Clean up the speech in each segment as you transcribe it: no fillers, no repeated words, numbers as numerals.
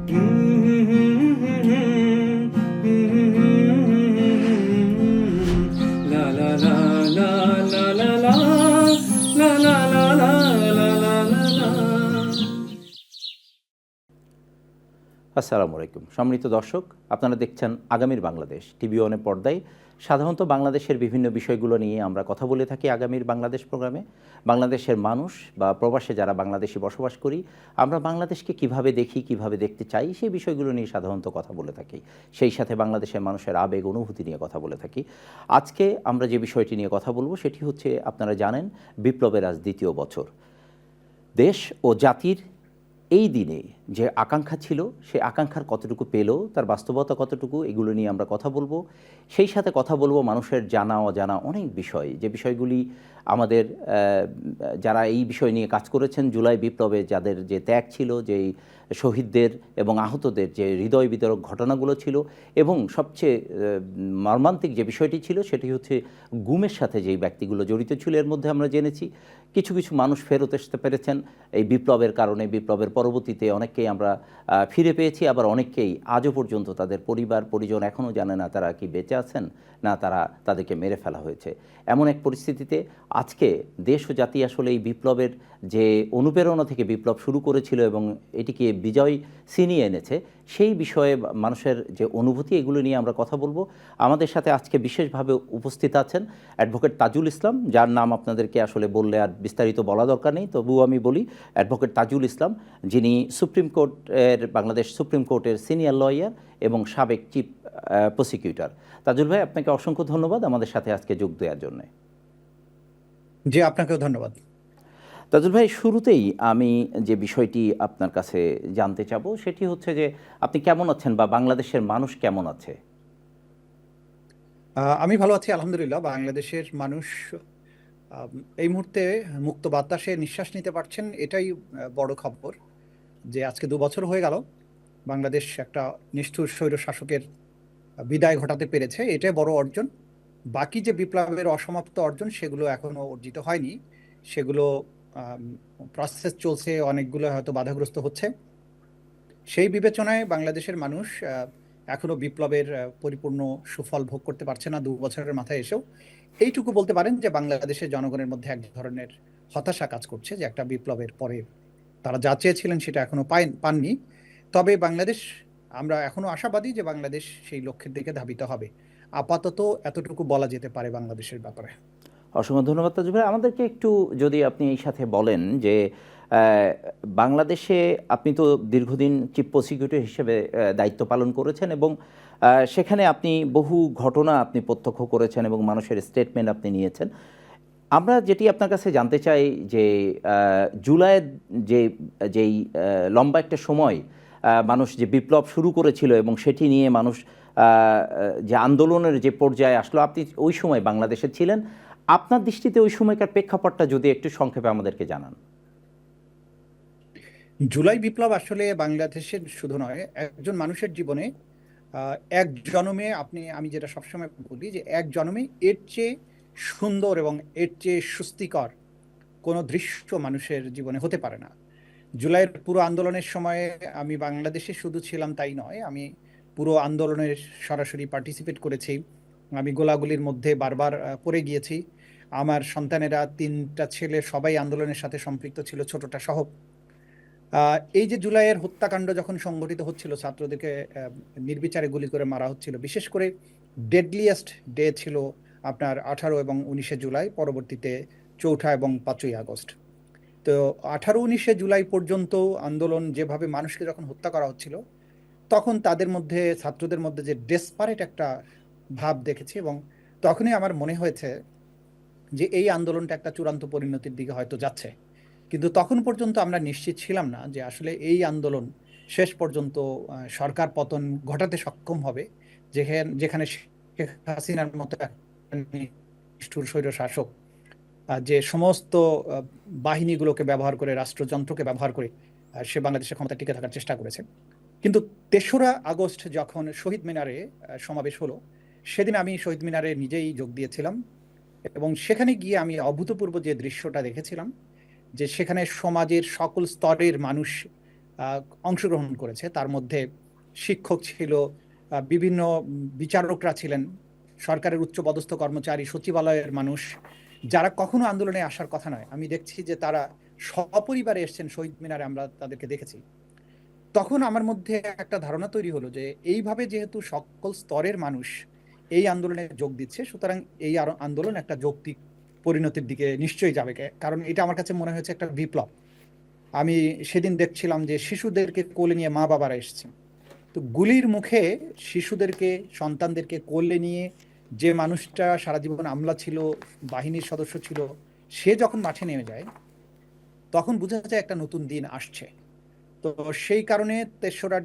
লা লা লা লা লা লা লা লা লা লা লা লা লা লা। আসসালামু আলাইকুম সম্মানিত দর্শক, আপনারা দেখছেন আগামীর বাংলাদেশ টিভি ওয়ানের পর্দায়। সাধারণত বাংলাদেশের বিভিন্ন বিষয়গুলো নিয়ে আমরা কথা বলে থাকি আগামীর বাংলাদেশ প্রোগ্রামে। বাংলাদেশের মানুষ বা প্রবাসে যারা বাংলাদেশি বসবাস করি, আমরা বাংলাদেশকে কিভাবে দেখি, কিভাবে দেখতে চাই, সেই বিষয়গুলো নিয়ে সাধারণত কথা বলে থাকি। সেই সাথে বাংলাদেশের মানুষের আবেগ অনুভূতি নিয়ে কথা বলে থাকি। আজকে আমরা যে বিষয়টি নিয়ে কথা বলবো সেটি হচ্ছে, আপনারা জানেন, বিপ্লবের আজ দ্বিতীয় বছর। দেশ ও জাতির এই দিনে যে আকাঙ্ক্ষা ছিল, সে আকাঙ্ক্ষার কতটুকু পেল, তার বাস্তবতা কতটুকু, এগুলো নিয়ে আমরা কথা বলবো। সেই সাথে কথা বলবো মানুষের জানা অজানা অনেক বিষয়, যে বিষয়গুলি আমাদের যারা এই বিষয় নিয়ে কাজ করেছেন, জুলাই বিপ্লবে যাদের যে ত্যাগ ছিল, যেই শহীদদের এবং আহতদের যে হৃদয় বিদারক ঘটনাগুলো ছিল, এবং সবচেয়ে মর্মান্তিক যে বিষয়টি ছিল সেটি হচ্ছে গুমের সাথে যেই ব্যক্তিগুলো জড়িত ছিল। এর মধ্যে আমরা জেনেছি কিছু কিছু মানুষ ফেরত আসতে পেরেছেন এই বিপ্লবের কারণে। বিপ্লবের পরবর্তীতে অনেককেই আমরা ফিরে পেয়েছি, আবার অনেককেই আজও পর্যন্ত তাদের পরিবার পরিজন এখনও জানে না তারা কি বেঁচে আছেন, না তাদেরকে মেরে ফেলা হয়েছে। এমন এক পরিস্থিতিতে আজকে দেশ ও জাতি আসলে এই বিপ্লবের যে অনুপ্রেরণা থেকে বিপ্লব শুরু করেছিল এবং এটিকে বিজয় ছিনিয়ে এনেছে, সেই বিষয়ে মানুষের যে অনুভূতি, এগুলো নিয়ে আমরা কথা বলবো। আমাদের সাথে আজকে বিশেষভাবে উপস্থিত আছেন অ্যাডভোকেট তাজুল ইসলাম, যার নাম আপনাদেরকে আসলে বললে আর বিস্তারিত বলা দরকার নেই, তবুও আমি বলি অ্যাডভোকেট তাজুল ইসলাম, যিনি বাংলাদেশ সুপ্রিম কোর্টের সিনিয়র লয়ার এবং সাবেক চিফ প্রসিকিউটর। তাজুল ভাই, আপনাকে অসংখ্য ধন্যবাদ আমাদের সাথে আজকে যোগ দেওয়ার জন্য। জি, আপনাকেও ধন্যবাদ। তাজুল ভাই, শুরুতেই আমি যে বিষয়টি আপনার কাছে জানতে চাবো সেটি হচ্ছে যে আপনি কেমন আছেন, বা বাংলাদেশের মানুষ কেমন আছে? আমি ভালো আছি, আলহামদুলিল্লাহ। বাংলাদেশের মানুষ এই মুহূর্তে মুক্ত বাতাসে নিঃশ্বাস নিতে পারছেন, এটাই বড় খবর। যে আজকে 2 বছর হয়ে গেল বাংলাদেশ একটা নিষ্ঠুর স্বৈর শাসকের বিদায় ঘটাতে পেরেছে, এটাই বড় অর্জন। বাকি যে বিপ্লবের অসমাপ্ত অর্জন, সেগুলো এখনো অর্জিত হয়নি, সেগুলো প্রসেস চলছে, অনেকগুলো হয়তো বাধাগ্রস্ত হচ্ছে। সেই বিবেচনায় বাংলাদেশের মানুষ এখনো বিপ্লবের পরিপূর্ণ সুফল ভোগ করতে পারছে না 2 বছরের মাথায় এসেও। এইটুকু বলতে পারেন যে বাংলাদেশের জনগণের মধ্যে এক ধরনের হতাশা কাজ করছে, যে একটা বিপ্লবের পরে তারা যা চেয়েছিলেন সেটা এখনো পাননি। তবে বাংলাদেশ, আমরা এখনো আশাবাদী যে বাংলাদেশ সেই লক্ষ্যের দিকে ধাবিত হবে। আপাতত এতটুকু বলা যেতে পারে বাংলাদেশের ব্যাপারে। অসংখ্য ধন্যবাদ তাজুল ভাই। আমাদেরকে একটু যদি আপনি এই সাথে বলেন যে বাংলাদেশে আপনি তো দীর্ঘদিন চিফ প্রসিকিউটর হিসেবে দায়িত্ব পালন করেছেন, এবং সেখানে আপনি বহু ঘটনা আপনি প্রত্যক্ষ করেছেন এবং মানুষের স্টেটমেন্ট আপনি নিয়েছেন। আমরা যেটি আপনার কাছে জানতে চাই যে জুলাইয়ের যেই লম্বা একটা সময় মানুষ যে বিপ্লব শুরু করেছিল এবং সেটি নিয়ে মানুষ যে আন্দোলনের যে পর্যায়ে আসলো, আপনি ওই সময় বাংলাদেশে ছিলেন। আপনার দৃষ্টিতে ওই সময়কার প্রেক্ষাপটটা যদি একটু সংক্ষেপে আমাদেরকে জানান। জুলাই বিপ্লব আসলে বাংলাদেশের শুধু নয়, একজন মানুষের জীবনে এক জনমে আমি যেটা সবসময় বলি, যে এক জনমে এর চেয়ে সুন্দর এবং এর চেয়ে স্বস্তিকর কোনো দৃশ্য মানুষের জীবনে হতে পারে না। জুলাইয়ের পুরো আন্দোলনের সময়ে আমি বাংলাদেশে শুধু ছিলাম তাই নয়, আমি পুরো আন্দোলনের সরাসরি পার্টিসিপেট করেছি। আমি গোলাগুলির মধ্যে বারবার পড়ে গিয়েছি। আমার সন্তানেরা, 3টা ছেলে, সবাই আন্দোলনের সাথে সম্পৃক্ত ছিল, ছোটটা সহ। এই যে জুলাইয়ের হত্যাকাণ্ড যখন সংঘটিত হচ্ছিল, ছাত্রদেরকে নির্বিচারে গুলি করে মারা হচ্ছিল, বিশেষ করে ডেডলিয়েস্ট ডে ছিল আপনার 18 এবং 19শে জুলাই, পরবর্তীতে 4 এবং 5ই আগস্ট। তো 18-19শে জুলাই পর্যন্ত আন্দোলন যেভাবে মানুষকে যখন হত্যা করা হচ্ছিল, তখন তাদের মধ্যে, ছাত্রদের মধ্যে যে ডেসপারেট একটা ভাব দেখেছি, এবং তখনই আমার মনে হয়েছে যে এই আন্দোলনটা একটা চূড়ান্ত পরিণতির দিকে হয়তো যাচ্ছে। কিন্তু তখন পর্যন্ত আমরা নিশ্চিত ছিলাম না যে আসলে এই আন্দোলন শেষ পর্যন্ত সরকার পতন ঘটাতে সক্ষম হবে, যেখানে শেখ হাসিনার মতো নিষ্ঠুর স্বৈর শাসক যে সমস্ত বাহিনীগুলোকে ব্যবহার করে, রাষ্ট্রযন্ত্রকে ব্যবহার করে সে বাংলাদেশের ক্ষমতা টিকে থাকার চেষ্টা করেছে। কিন্তু 3রা আগস্ট যখন শহীদ মিনারে সমাবেশ হলো, সেদিন আমি শহীদ মিনারে নিজেই যোগ দিয়েছিলাম, এবং সেখানে গিয়ে আমি অভূতপূর্ব যে দৃশ্যটা দেখেছিলাম, যে সেখানে সমাজের সকল স্তরের মানুষ আহ, অংশগ্রহণ করেছে। তার মধ্যে শিক্ষক ছিল, বিভিন্ন বিচারকরা ছিলেন, সরকারের উচ্চপদস্থ কর্মচারী, সচিবালয়ের মানুষ, যারা কখনো আন্দোলনে আসার কথা নয়। আমি দেখছি যে তারা সপরিবারে এসেছেন শহীদ মিনারে, আমরা তাদেরকে দেখেছি। তখন আমার মধ্যে একটা ধারণা তৈরি হলো যে এইভাবে যেহেতু সকল স্তরের মানুষ এই আন্দোলনে যোগ দিচ্ছে, সুতরাং এই আন্দোলন একটা যৌক্তিক পরিণতির দিকে নিশ্চয়ই যাবে। কারণ এটা আমার কাছে মনে হয়েছে একটা বিপ্লব। আমি সেদিন দেখছিলাম যে শিশুদেরকে কোলে নিয়ে মা বাবারা এসেছেন। তো গুলির মুখে শিশুদেরকে, সন্তানদেরকে কোলে নিয়ে যে মানুষটা সারা জীবন আমলা ছিল, বাহিনীর সদস্য ছিল, সে যখন মাঠে নেমে যায়, তখন বোঝা যায় একটা নতুন দিন আসছে। তো সেই কারণে ৩রা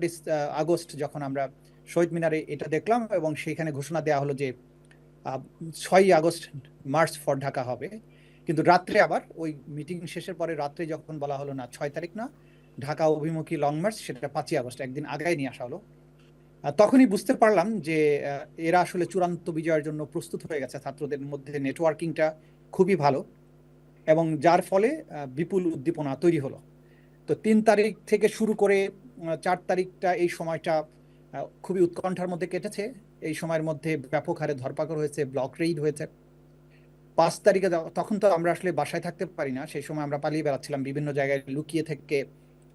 আগস্ট যখন আমরা শহীদ মিনারে এটা দেখলাম, এবং সেইখানে ঘোষণা দেওয়া হলো যে ৬ই আগস্ট মার্চ ফর ঢাকা হবে। কিন্তু রাত্রে আবার ওই মিটিং শেষের পরে রাত্রে যখন বলা হলো না ৬ তারিখ না, ঢাকা অভিমুখী লং মার্চ, সেটা ৫ই আগস্ট, একদিন আগায় নিয়ে আসা হলো। তখনই বুঝতে পারলাম যে এরা আসলে চূড়ান্ত বিজয়ের জন্য প্রস্তুত হয়ে গেছে। ছাত্রদের মধ্যে নেটওয়ার্কিংটা খুবই ভালো, এবং যার ফলে বিপুল উদ্দীপনা তৈরি হলো। তো ৩ তারিখ থেকে শুরু করে ৪ তারিখটা, এই সময়টা খুবই উৎকণ্ঠার মধ্যে কেটেছে। এই সময়ের মধ্যে ব্যাপক হারে ধরপাকড় হয়েছে, ব্লক রেইড হয়েছে। ৫ তারিখে তখন তো আমরা আসলে বাসায় থাকতে পারি না, সেই সময় আমরা পালিয়ে বেড়াচ্ছিলাম, বিভিন্ন জায়গায় লুকিয়ে থেকে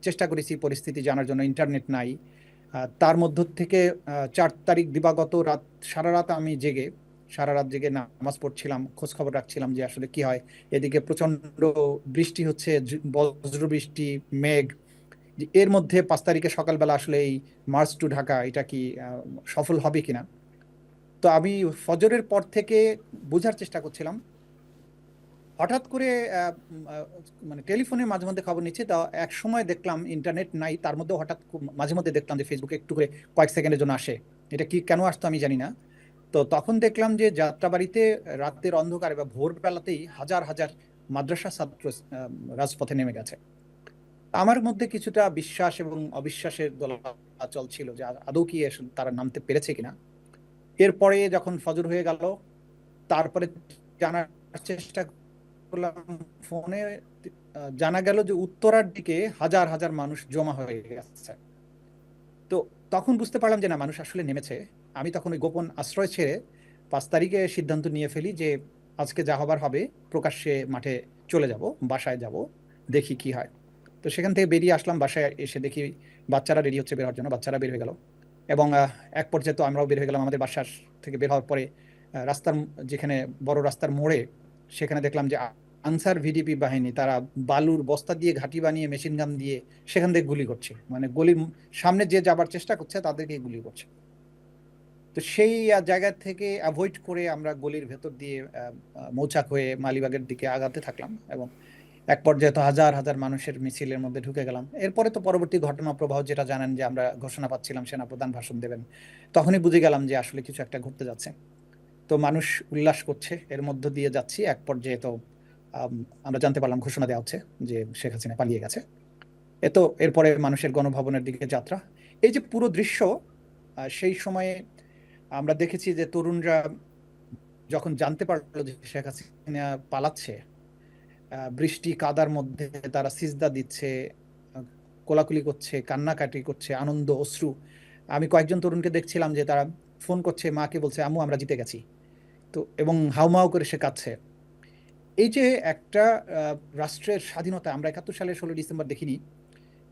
চেষ্টা করেছি পরিস্থিতি জানার জন্য, ইন্টারনেট নাই। তার মধ্য থেকে ৪ তারিখ দিবাগত রাত, সারা রাত জেগে নামাজ পড়ছিলাম, খোঁজ খবর রাখছিলাম যে আসলে কি হয়। এদিকে প্রচন্ড বৃষ্টি হচ্ছে, বজ্র বৃষ্টি, মেঘ। এর মধ্যে ৫ তারিখে সকালবেলা আসলে এই মার্চ টু ঢাকা এটা কি সফল হবে কিনা। তো আমি ফজরের পর থেকে বোঝার চেষ্টা করছিলাম। হঠাৎ করে মানে টেলিফোনে মাঝে মধ্যে খবর নিচ্ছি, তা এক সময় দেখলাম ইন্টারনেট নাই, তার মধ্যে হঠাৎ মাঝে মধ্যে দেখলাম যে ফেসবুকে একটু করে কয়েক সেকেন্ডের জন্য আসে। এটা কি কেন আসতো আমি জানি না। তো তখন দেখলাম যে যাত্রাবাড়িতে রাতের অন্ধকারে বা ভোরবেলাতেই হাজার হাজার মাদ্রাসা ছাত্র রাজপথে নেমে গেছে। আমার মধ্যে কিছুটা বিশ্বাস এবং অবিশ্বাসের দোলাচল ছিল যে আদৌ কি তারা নামতে পেরেছে কিনা। এরপরে যখন ফজর হয়ে গেল, তারপরে জানার চেষ্টা করলাম ফোনে, জানা গেল যে উত্তরার দিকে হাজার হাজার মানুষ জমা হয়ে গেছে। তো তখন বুঝতে পারলাম যে না, মানুষ আসলে নেমেছে। আমি তখন ওই গোপন আশ্রয় ছেড়ে ৫ তারিখে সিদ্ধান্ত নিয়ে ফেলি যে আজকে যা হবার হবে, প্রকাশ্যে মাঠে চলে যাব, বাসায় যাব, দেখি কি হয়। তো সেখান থেকে বেরিয়ে আসলাম, বাসায় এসে দেখি বাচ্চারা রেডি হচ্ছে বের হওয়ার জন্য, বাচ্চারা বের হয়ে গেল। এবং এক পর্যায়ে তো আমরাও বের হয়ে গেলাম। আমাদের বাসার থেকে বের হওয়ার পরে রাস্তার, যেখানে বড় রাস্তার মোড়ে, সেখানে দেখলাম যে আনসার ভিডিপি বাহিনী তারা বালুর বস্তা দিয়ে ঘাঁটি বানিয়ে মেশিন গান দিয়ে সেখান থেকে গুলি করছে, মানে গলির সামনে যে যাবার চেষ্টা করছে তাদেরকে গুলি করছে। তো সেই জায়গা থেকে অ্যাভয়েড করে আমরা গলির ভেতর দিয়ে মৌচাক হয়ে মালিবাগের দিকে আগাতে থাকলাম, এবং এক পর্যায়ে তো হাজার হাজার মানুষের মিছিলের মধ্যে ঢুকে গেলাম। এরপরে তো পরবর্তী ঘটনা প্রবাহ যেটা জানেন, যে আমরা ঘোষণা পাচ্ছিলাম সেনাপ্রধান ভাষণ দেবেন, তখনই বুঝে গেলাম যে আসলে কিছু একটা ঘটতে যাচ্ছে। তো মানুষ উল্লাস করছে, এর মধ্য দিয়ে যাচ্ছি। এক পর্যায়ে তো আমরা জানতে পারলাম, ঘোষণা দেওয়া হচ্ছে যে শেখ হাসিনা পালিয়ে গেছে। তো এরপরে মানুষের গণভবনের দিকে যাত্রা। এই যে পুরো দৃশ্য, সেই সময়ে আমরা দেখেছি যে তরুণরা যখন জানতে পারলো যে শেখ হাসিনা পালাচ্ছে, বৃষ্টি কাদার মধ্যে তারা সিজদা দিচ্ছে, কোলাকুলি করছে, কান্নাকাটি করছে, আনন্দ অশ্রু। আমি কয়েকজন তরুণকে দেখছিলাম যে তারা ফোন করছে, মাকে বলছে আম্মু আমরা জিতে গেছি। তো এবং হাউমাউ করে সে কাঁদছে। এই যে একটা রাষ্ট্রের স্বাধীনতা আমরা ৭১ সালের ১৬ ডিসেম্বর দেখিনি,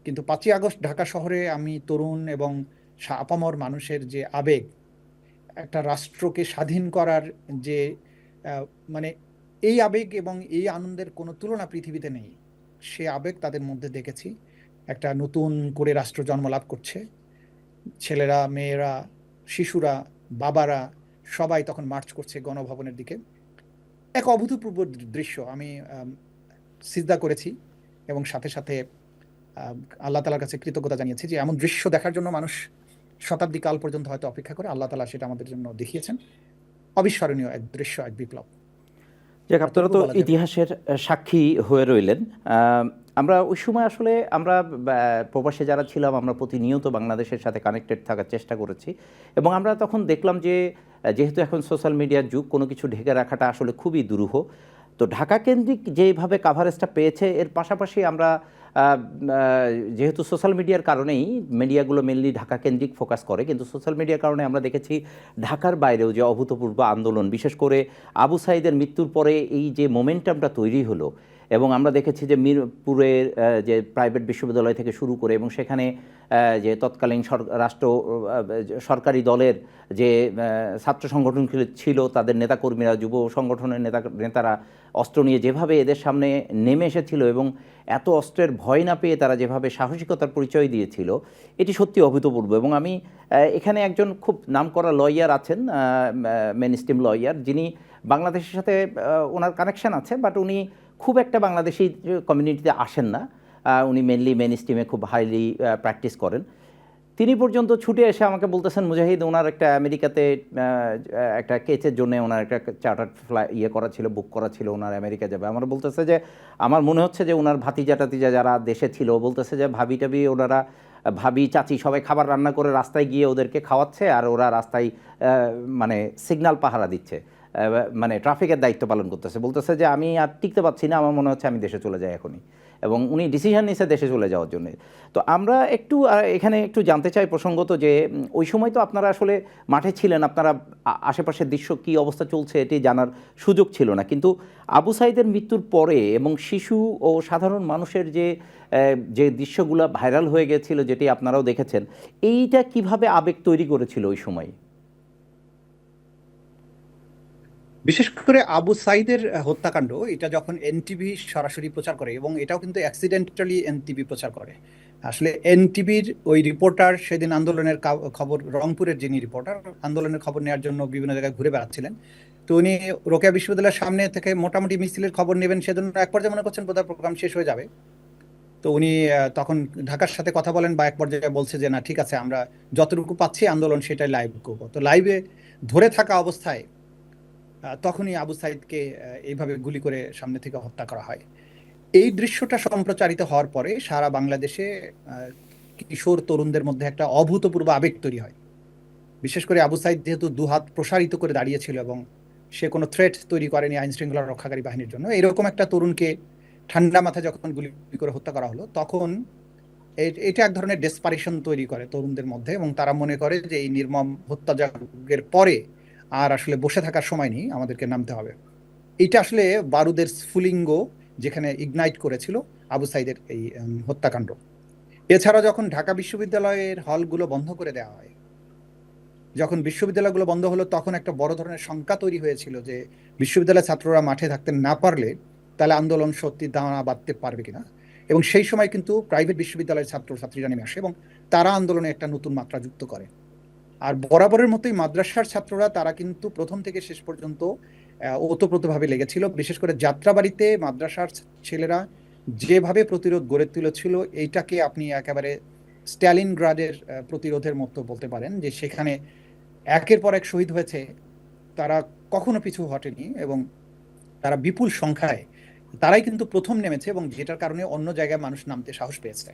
কিন্তু ৫ই আগস্ট ঢাকা শহরে আমি তরুণ এবং আপামর মানুষের যে আবেগ, একটা রাষ্ট্রকে স্বাধীন করার যে মানে এই আবেগ এবং এই আনন্দের কোনো তুলনা পৃথিবীতে নেই। সে আবেগ তাদের মধ্যে দেখেছি। একটা নতুন করে রাষ্ট্র জন্ম লাভ করছে, ছেলেরা, মেয়েরা, শিশুরা, বাবারা সবাই তখন মার্চ করছে গণভবনের দিকে। এক অভূতপূর্ব দৃশ্য। আমি সিজদা করেছি এবং সাথে সাথে আল্লাহ তাআলার কাছে কৃতজ্ঞতা জানিয়েছি যে এমন দৃশ্য দেখার জন্য মানুষ শতাব্দী কাল পর্যন্ত হয়তো অপেক্ষা করে, আল্লাহ তাআলা সেটা আমাদের জন্য দেখিয়েছেন। অবিস্মরণীয় এক দৃশ্য, এক বিপ্লব। যাক, আপনারা তো ইতিহাসের সাক্ষী হয়ে রইলেন। আমরা ওই সময় আসলে আমরা প্রবাসে যারা ছিলাম, আমরা প্রতিনিয়ত বাংলাদেশের সাথে কানেক্টেড থাকার চেষ্টা করেছি, এবং আমরা তখন দেখলাম যে যেহেতু এখন সোশ্যাল মিডিয়ার যুগ, কোনো কিছু ঢেকে রাখাটা আসলে খুবই দুরূহ। তো ঢাকা কেন্দ্রিক যেভাবে কাভারেজটা পেয়েছে, এর পাশাপাশি আমরা যেহেতু সোশ্যাল মিডিয়ার কারণেই মিডিয়াগুলো মেনলি ঢাকা কেন্দ্রিক ফোকাস করে, কিন্তু সোশ্যাল মিডিয়ার কারণে আমরা দেখেছি ঢাকার বাইরেও যে অভূতপূর্ব আন্দোলন, বিশেষ করে আবু সাঈদের মৃত্যুর পরে এই যে মোমেন্টামটা তৈরি হলো, এবং আমরা দেখেছি যে মিরপুরের যে প্রাইভেট বিশ্ববিদ্যালয় থেকে শুরু করে এবং সেখানে যে তৎকালীন সরকারি দলের যে ছাত্র সংগঠন ছিল, তাদের নেতাকর্মীরা, যুব সংগঠনের নেতারা অস্ত্র নিয়ে যেভাবে এদের সামনে নেমে এসেছিল এবং এত অস্ত্রের ভয় না পেয়ে তারা যেভাবে সাহসিকতার পরিচয় দিয়েছিল, এটি সত্যি অভূতপূর্ব। এবং আমি এখানে একজন খুব নামকরা লয়ার আছেন, মেন স্ট্রিম লয়ার, যিনি বাংলাদেশের সাথে ওনার কানেকশন আছে, বাট উনি খুব একটা বাংলাদেশি কমিউনিটিতে আসেন না, উনি মেনলি মেন স্ট্রিমে খুব হাইলি প্র্যাকটিস করেন। তিনি পর্যন্ত ছুটে এসে আমাকে বলতেছেন, মুজাহিদ, ওনার একটা আমেরিকাতে একটা কেসের জন্য ওনার একটা চার্টার করা ছিল, বুক করা ছিল, ওনার আমেরিকা যাবে। আমার বলতেছে যে আমার মনে হচ্ছে যে ওনার ভাতিজা টাতিজা যারা দেশে ছিল, বলতেছে যে ভাবি টাবি ওনারা, ভাবি চাচি সবাই খাবার রান্না করে রাস্তায় গিয়ে ওদেরকে খাওয়াচ্ছে, আর ওরা রাস্তায় মানে সিগন্যাল পাহারা দিচ্ছে, মানে ট্রাফিকের দায়িত্ব পালন করতেছে। বলতেছে যে আমি আর টিকতে পারছি না, আমার মনে হচ্ছে আমি দেশে চলে যাই এখনই, এবং উনি ডিসিশন নিয়েছে দেশে চলে যাওয়ার জন্য। তো আমরা একটু এখানে একটু জানতে চাই প্রসঙ্গত যে ওই সময় তো আপনারা আসলে মাঠে ছিলেন, আপনারা আশেপাশের দৃশ্য কী অবস্থা চলছে এটি জানার সুযোগ ছিল না, কিন্তু আবু সাঈদের মৃত্যুর পরে এবং শিশু ও সাধারণ মানুষের যে দৃশ্যগুলো ভাইরাল হয়ে গেছিল, যেটি আপনারাও দেখেছেন, এইটা কিভাবে আবেগ তৈরি করেছিল ওই সময়? বিশেষ করে আবু সাঈদের হত্যাকাণ্ড, এটা যখন এনটিভি সরাসরি প্রচার করে, এবং এটাও কিন্তু অ্যাক্সিডেন্টালি এনটিভি প্রচার করে। আসলে এনটিভির ওই রিপোর্টার সেদিন আন্দোলনের খবর, রংপুরের যিনি রিপোর্টার, আন্দোলনের খবর নেওয়ার জন্য বিভিন্ন জায়গায় ঘুরে বেড়াচ্ছিলেন। তো উনি রোকেয়া বিশ্ববিদ্যালয়ের সামনে থেকে মোটামুটি মিছিলের খবর নেবেন, সেজন্য এক পর্যায়ে মনে করছেন বোধহয় প্রোগ্রাম শেষ হয়ে যাবে। তো উনি তখন ঢাকার সাথে কথা বলেন, বা এক পর্যায়ে বলছে যে না ঠিক আছে, আমরা যতটুকু পাচ্ছি আন্দোলন সেটাই লাইভ করবো। তো লাইভে ধরে থাকা অবস্থায় তখনই আবু সাঈদকে এইভাবে গুলি করে সামনে থেকে হত্যা করা হয়। এই দৃশ্যটা সম্প্রচারিত হওয়ার পরে সারা বাংলাদেশে কিশোর তরুণদের মধ্যে একটা অভূতপূর্ব আবেগ তৈরি হয়। বিশেষ করে আবু সাঈদ যেহেতু দুহাত প্রসারিত করে দাঁড়িয়েছিল এবং সে কোনো থ্রেট তৈরি করেনি আইন শৃঙ্খলা রক্ষাকারী বাহিনীর জন্য, এরকম একটা তরুণকে ঠান্ডা মাথায় যখন গুলি করে হত্যা করা হলো, তখন এটা এক ধরনের ডেসপারেশন তৈরি করে তরুণদের মধ্যে, এবং তারা মনে করে যে এই নির্মম হত্যাযজ্ঞের পরে আর আসলে বসে থাকার সময় নেই, আমাদেরকে নামতে হবে। এইটা আসলে বারুদের স্ফুলিঙ্গ যেখানে ইগনাইট করেছিল আবু সাঈদের এই হত্যাকাণ্ড। এছাড়া যখন ঢাকা বিশ্ববিদ্যালয়ের হলগুলো বন্ধ করে দেওয়া হয়, যখন বিশ্ববিদ্যালয়গুলো বন্ধ হলো, তখন একটা বড় ধরনের শঙ্কা তৈরি হয়েছিল যে বিশ্ববিদ্যালয়ের ছাত্ররা মাঠে থাকতে না পারলে তাহলে আন্দোলন সত্যি দাঁড়া বাঁধতে পারবে কিনা। এবং সেই সময় কিন্তু প্রাইভেট বিশ্ববিদ্যালয়ের ছাত্রছাত্রীরা নেমে আসে এবং তারা আন্দোলনে একটা নতুন মাত্রা যুক্ত করে। আর বরাবরের মতোই মাদ্রাসার ছাত্ররা, তারা কিন্তু প্রথম থেকে শেষ পর্যন্ত ওতপ্রোতভাবে লেগেছিল। বিশেষ করে যাত্রাবাড়িতে মাদ্রাসার ছেলেরা যেভাবে প্রতিরোধ গড়ে তুলেছিল, এইটাকে আপনি একেবারে স্ট্যালিনগ্রাডের প্রতিরোধের মতো বলতে পারেন, যে সেখানে একের পর এক শহীদ হয়েছে, তারা কখনো পিছু হটেনি এবং তারা বিপুল সংখ্যায়, তারাই কিন্তু প্রথম নেমেছে, এবং যেটার কারণে অন্য জায়গায় মানুষ নামতে সাহস পেয়েছে।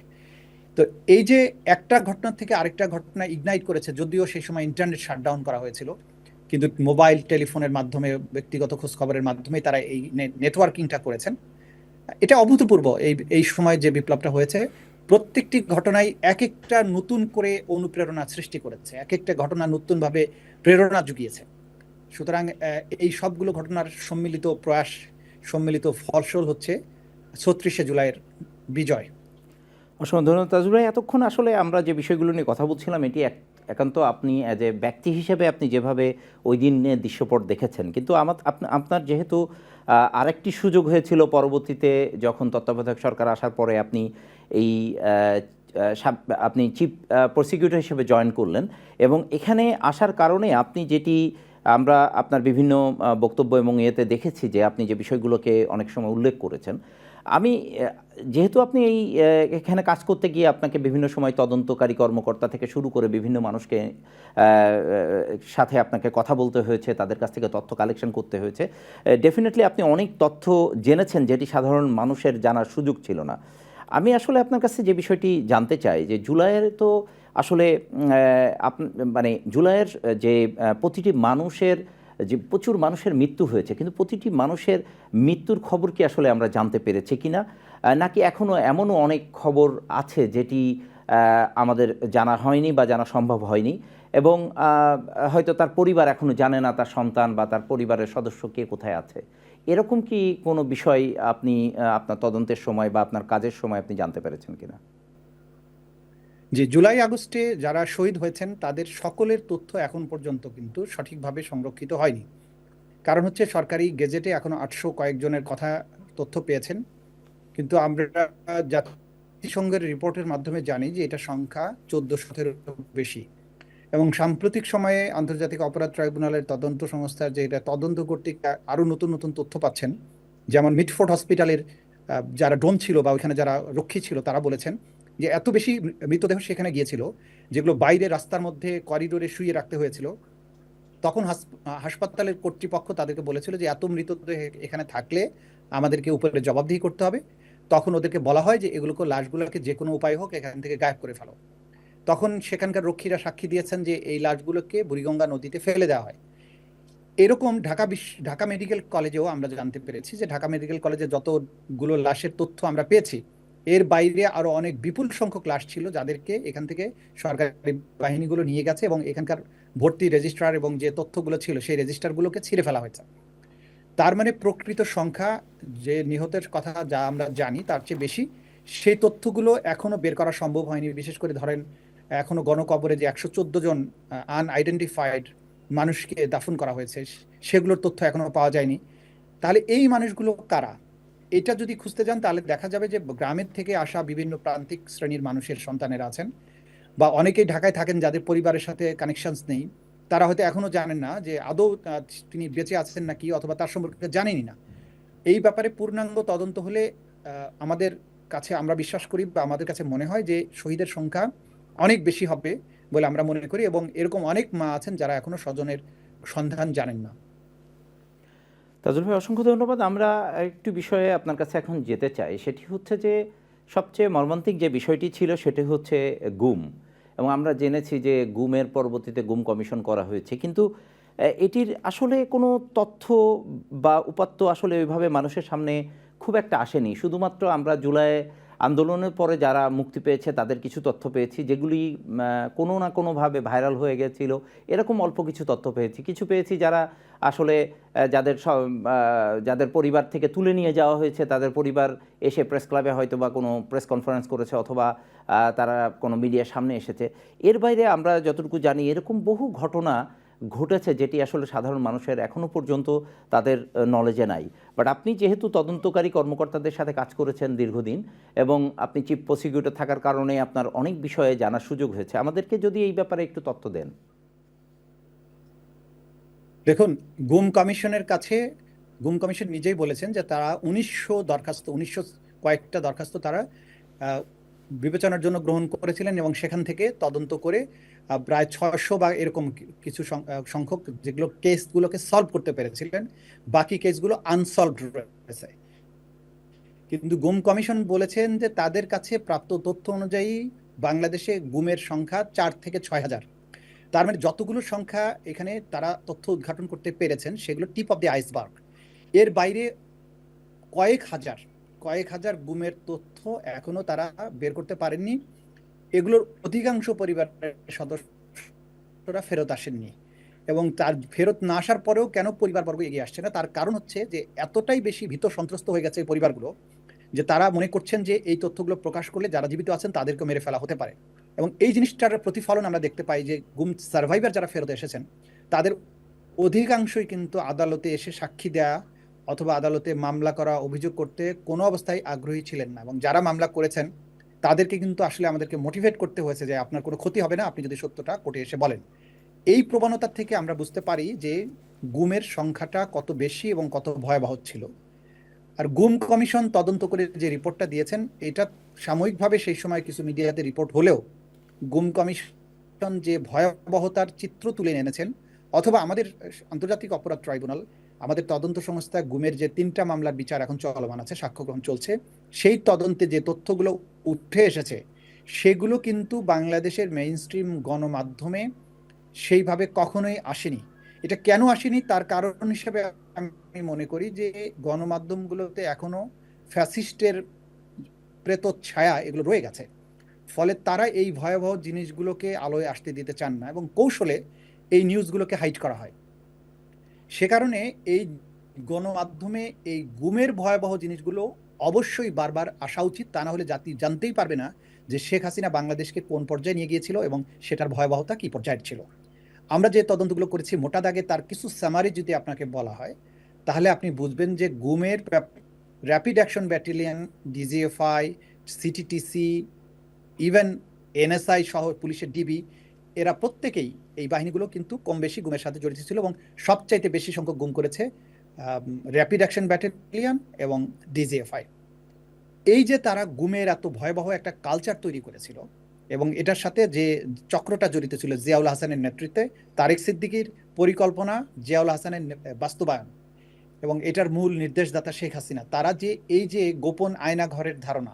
তো এই যে একটা ঘটনা থেকে আরেকটা ঘটনা ইগনাইট করেছে, যদিও সেই সময় ইন্টারনেট শাটডাউন করা হয়েছিল, কিন্তু মোবাইল টেলিফোনের মাধ্যমে, ব্যক্তিগত খোঁজ খবরের মাধ্যমে তারা এই নেটওয়ার্কিংটা করেছেন। এটা অভূতপূর্ব। এই সময় যে বিপ্লবটা হয়েছে, প্রত্যেকটি ঘটনায় এক একটা নতুন করে অনুপ্রেরণা সৃষ্টি করেছে, এক একটা ঘটনা নতুনভাবে প্রেরণা জুগিয়েছে। সুতরাং এই সবগুলো ঘটনার সম্মিলিত প্রয়াস, সম্মিলিত ফসল হচ্ছে ৩৬শে জুলাইয়ের বিজয়। অসংখ্য ধন্যবাদ তাজুল ভাই। এতক্ষণ আসলে আমরা যে বিষয়গুলো নিয়ে কথা বলছিলাম, এটি একান্ত আপনি অ্যাজ এ ব্যক্তি হিসেবে আপনি যেভাবে ওই দিনের দৃশ্যপট দেখেছেন, কিন্তু আপনার যেহেতু আরেকটি সুযোগ হয়েছিল পরবর্তীতে, যখন তত্ত্বাবধায়ক সরকার আসার পরে আপনি আপনি চিফ প্রসিকিউটর হিসেবে জয়েন করলেন, এবং এখানে আসার কারণে আপনি যেটি আমরা আপনার বিভিন্ন বক্তব্য এবং ইয়েতে দেখেছি যে আপনি যে বিষয়গুলোকে অনেক সময় উল্লেখ করেছেন, আমি যেহেতু আপনি এখানে কাজ করতে গিয়ে আপনাকে বিভিন্ন সময় তদন্তকারী কর্মকর্তা থেকে শুরু করে বিভিন্ন মানুষকে সাথে আপনাকে কথা বলতে হয়েছে, তাদের কাছ থেকে তথ্য কালেকশন করতে হয়েছে, ডেফিনেটলি আপনি অনেক তথ্য জেনেছেন যেটি সাধারণ মানুষের জানার সুযোগ ছিল না। আমি আসলে আপনার কাছে যে বিষয়টি জানতে চাই যে জুলাইয়ের তো আসলে মানে জুলাইয়ের যে প্রতিটি মানুষের যে প্রচুর মানুষের মৃত্যু হয়েছে, কিন্তু প্রতিটি মানুষের মৃত্যুর খবর কি আসলে আমরা জানতে পেরেছি কিনা, নাকি এখনও এমনও অনেক খবর আছে যেটি আমাদের জানা হয়নি বা জানা সম্ভব হয়নি, এবং হয়তো তার পরিবার এখনো জানে না তার সন্তান বা তার পরিবারের সদস্য কে কোথায় আছে? এরকম কি কোনো বিষয় আপনি আপনার তদন্তের সময় বা আপনার কাজের সময় আপনি জানতে পেরেছেন কিনা? যে জুলাই আগস্টে যারা শহীদ হয়েছেন তাদের সকলের তথ্য এখন পর্যন্ত কিন্তু সঠিকভাবে সংরক্ষিত হয়নি। কারণ হচ্ছে সরকারি গেজেটে এখনো 800 কয়েকজনের কথা তথ্য পেয়েছেন, কিন্তু আমরা জাতিসংঘের রিপোর্টের মাধ্যমে জানি যে এটা সংখ্যা 1400-এর বেশি। এবং সাম্প্রতিক সময়ে আন্তর্জাতিক অপরাধ ট্রাইব্যুনালের তদন্ত সংস্থার যে এটা তদন্ত কর্তৃক আরো নতুন নতুন তথ্য পাচ্ছেন, যেমন মিটফোর্ড হসপিটালের যারা ডোম ছিল বা ওইখানে যারা রক্ষী ছিল তারা বলেছেন যে এত বেশি মৃতদেহ সেখানে গিয়েছিল যেগুলো বাইরে রাস্তার মধ্যে করিডোরে শুয়ে রাখতে হয়েছিল। তখন হাসপাতালের কর্তৃপক্ষ তাদেরকে বলেছিল যে এত মৃতদেহ এখানে থাকলে আমাদেরকে উপরে জবাবদিহি করতে হবে। তখন ওদেরকে বলা হয় যে এগুলোকে লাশগুলোকে যে কোনো উপায় হোক এখান থেকে গায়েব করে ফেলো। তখন সেখানকার রক্ষীরা সাক্ষী দিয়েছেন যে এই লাশগুলোকে বুড়িগঙ্গা নদীতে ফেলে দেওয়া হয়। এরকম ঢাকা মেডিকেল কলেজেও আমরা জানতে পেরেছি যে ঢাকা মেডিকেল কলেজে যতগুলো লাশের তথ্য আমরা পেয়েছি, এর বাইরে আরো অনেক বিপুল সংখ্যক লাশ ছিল যাদেরকে এখান থেকে সরকারি বাহিনীগুলো নিয়ে গেছে এবং এখানকার ভর্তি রেজিস্ট্রার এবং যে তথ্যগুলো ছিল সেই রেজিস্টারগুলোকে ছিঁড়ে ফেলা হয়েছে। তার মানে প্রকৃত সংখ্যা যে নিহতের কথা যা আমরা জানি তার চেয়ে বেশি। সেই তথ্যগুলো এখনো বের করা সম্ভব হয়নি। বিশেষ করে ধরেন এখনো গণকবরে যে 114 জন আনআইডেন্টিফাইড মানুষকে দাফন করা হয়েছে সেগুলোর তথ্য এখনো পাওয়া যায়নি। তাহলে এই মানুষগুলো কারা, এটা যদি খুঁজতে যান তাহলে দেখা যাবে যে গ্রামের থেকে আসা বিভিন্ন প্রান্তিক শ্রেণীর মানুষের সন্তানেরা আছেন, বা অনেকেই ঢাকায় থাকেন যাদের পরিবারের সাথে কানেকশনস নেই। তারা হয়তো এখনো জানেন না যে আদৌ তিনি বেঁচে আছেন নাকি, অথবা তার সম্পর্কে জানেনই না। এই ব্যাপারে পূর্ণাঙ্গ তদন্ত হলে আমাদের কাছে আমরা বিশ্বাস করি বা আমাদের কাছে মনে হয় যে শহীদের সংখ্যা অনেক বেশি হবে বলে আমরা মনে করি, এবং এরকম অনেক মা আছেন যারা এখনো স্বজনের সন্ধান জানেন না। তাজুল ভাই, অসংখ্য ধন্যবাদ। আমরা একটু বিষয়ে আপনার কাছে এখন যেতে চাই, সেটি হচ্ছে যে সবচেয়ে মর্মান্তিক যে বিষয়টি ছিল সেটি হচ্ছে গুম, এবং আমরা জেনেছি যে গুমের পরবর্তীতে গুম কমিশন করা হয়েছে, কিন্তু এটির আসলে কোনো তথ্য বা উপাত্ত আসলে ওইভাবে মানুষের সামনে খুব একটা আসেনি। শুধুমাত্র আমরা জুলাই আন্দোলনের পরে যারা মুক্তি পেয়েছে তাদের কিছু তথ্য পেয়েছি, যেগুলি কোনো না কোনোভাবে ভাইরাল হয়ে গেছিল, এরকম অল্প কিছু তথ্য পেয়েছি। কিছু পেয়েছি যারা আসলে যাদের পরিবার থেকে তুলে নিয়ে যাওয়া হয়েছে, তাদের পরিবার এসে প্রেস ক্লাবে হয়তো বা কোনো প্রেস কনফারেন্স করেছে, অথবা তারা কোনো মিডিয়ার সামনে এসেছে। এর বাইরে আমরা যতটুকু জানি এরকম বহু ঘটনা ঘটেছে যেটি আসলে সাধারণ মানুষের এখনও পর্যন্ত তাদের নলেজে নাই। বাট আপনি যেহেতু তদন্তকারী কর্মকর্তাদের সাথে কাজ করেছেন দীর্ঘদিন, এবং আপনি চিফ প্রসিকিউটর থাকার কারণে আপনার অনেক বিষয়ে জানার সুযোগ হয়েছে, আমাদেরকে যদি এই ব্যাপারে একটু তথ্য দেন। দেখুন, গুম কমিশনের কাছে গুম কমিশন নিজেই বলেছেন যে তারা 1900 কয়েকটা দরখাস্ত তারা বিবেচনার জন্য গ্রহণ করেছিলেন, এবং সেখান থেকে তদন্ত করে প্রায় 600 বা এরকম কিছু সংখ্যক যেগুলো কেসগুলোকে সলভ করতে পেরেছিলেন, বাকি কেসগুলো আনসলভড রয়েছে। কিন্তু গুম কমিশন বলেছেন যে তাদের কাছে প্রাপ্ত তথ্য অনুযায়ী বাংলাদেশে গুমের সংখ্যা 4 থেকে 6 হাজার। তার মানে যতগুলো সংখ্যা এখানে তারা তথ্য উদ্ঘাটন করতে পেরেছেন সেগুলো টিপ অফ দি আইসবার্গ। এর বাইরে কয়েক হাজার গুমের তথ্য এখনো তারা বের করতে পারেননি। এগুলোর অধিকাংশ পরিবারের সদস্যরা ফেরত আসেননি, এবং তার ফেরত না আসার পরেও কেন পরিবারবর্গ এগিয়ে আসছে না, তার কারণ হচ্ছে যে এতটাই বেশি ভীত সন্ত্রস্ত হয়ে গেছে এই পরিবারগুলো যে তারা মনে করছেন যে এই তথ্যগুলো প্রকাশ করলে যারা জীবিত আছেন তাদেরকে মেরে ফেলা হতে পারে। এবং এই জিনিসটার প্রতিফলন আমরা দেখতে পাই যে গুম সার্ভাইভার যারা ফেরত এসেছেন তাদের অধিকাংশই কিন্তু আদালতে এসে সাক্ষী দেয়া অথবা আদালতে মামলা করা, অভিযোগ করতে কোনো অবস্থায় আগ্রহী ছিলেন না। এবং যারা মামলা করেছেন তাদেরকে কিন্তু আসলে আমাদেরকে মোটিভেট করতে হয়েছে যে আপনার কোনো ক্ষতি হবে না আপনি যদি সত্যটা কোর্টে এসে বলেন। এই প্রবণতা থেকে আমরা বুঝতে পারি যে গুমের সংখ্যাটা কত বেশি এবং কত ভয়াবহ ছিল। আর গুম কমিশন তদন্ত করে যে রিপোর্টটা দিয়েছেন এটা সাময়িকভাবে সেই সময় কিছু মিডিয়াতে রিপোর্ট হলেও গুম কমিশন যে ভয়াবহতার চিত্র তুলে এনেছেন, অথবা আমাদের আন্তর্জাতিক অপরাধ ট্রাইব্যুনাল, আমাদের তদন্ত সংস্থা গুমের যে 3টা মামলার বিচার এখন চলমান আছে, সাক্ষ্য গ্রহণ চলছে, সেই তদন্তে যে তথ্যগুলো উঠে এসেছে সেগুলো কিন্তু বাংলাদেশের মেইনস্ট্রিম গণমাধ্যমে সেইভাবে কখনোই আসেনি। এটা কেন আসেনি তার কারণ হিসেবে আমি মনে করি যে গণমাধ্যমগুলোতে এখনো ফ্যাসিস্টের প্রেত ছায়া এগুলো রয়ে গেছে। ফলে তারা এই ভয়াবহ জিনিসগুলোকে আলোয় আসতে দিতে চান না এবং কৌশলে এই নিউজগুলোকে হাইড করা হয়। সে কারণে এই গণমাধ্যমে এই গুমের ভয়াবহ জিনিসগুলো অবশ্যই বারবার আসা উচিত, তা না হলে জাতি জানতেই পারবে না যে শেখ হাসিনা বাংলাদেশকে কোন পর্যায়ে নিয়ে গিয়েছিল এবং সেটার ভয়াবহতা কি পর্যায়ের ছিল। আমরা যে তদন্তগুলো করেছি মোটা দাগে তার কিছু সামারি যদি আপনাকে বলা হয় তাহলে আপনি বুঝবেন যে গুমের rapid action battalion, DGFI, CTTC, even NSI সহ পুলিশের ডিবি, এরা প্রত্যেকেই এই বাহিনীগুলো কিন্তু কম বেশি গুমের সাথে জড়িত ছিল এবং সবচাইতে বেশি সংখ্যক গুম করেছে র্যাপিড অ্যাকশন ব্যাটালিয়ন এবং ডিজিএফআই। এই যে তারা গুমের এত ভয়াবহ একটা কালচার তৈরি করেছিল এবং এটার সাথে যে চক্রটা জড়িত ছিল জিয়াউল হাসানের নেতৃত্বে, তারেক সিদ্দিকীর পরিকল্পনা, জিয়াউল হাসানের বাস্তবায়ন এবং এটার মূল নির্দেশদাতা শেখ হাসিনা, তারা যে এই যে গোপন আয়না ঘরের ধারণা,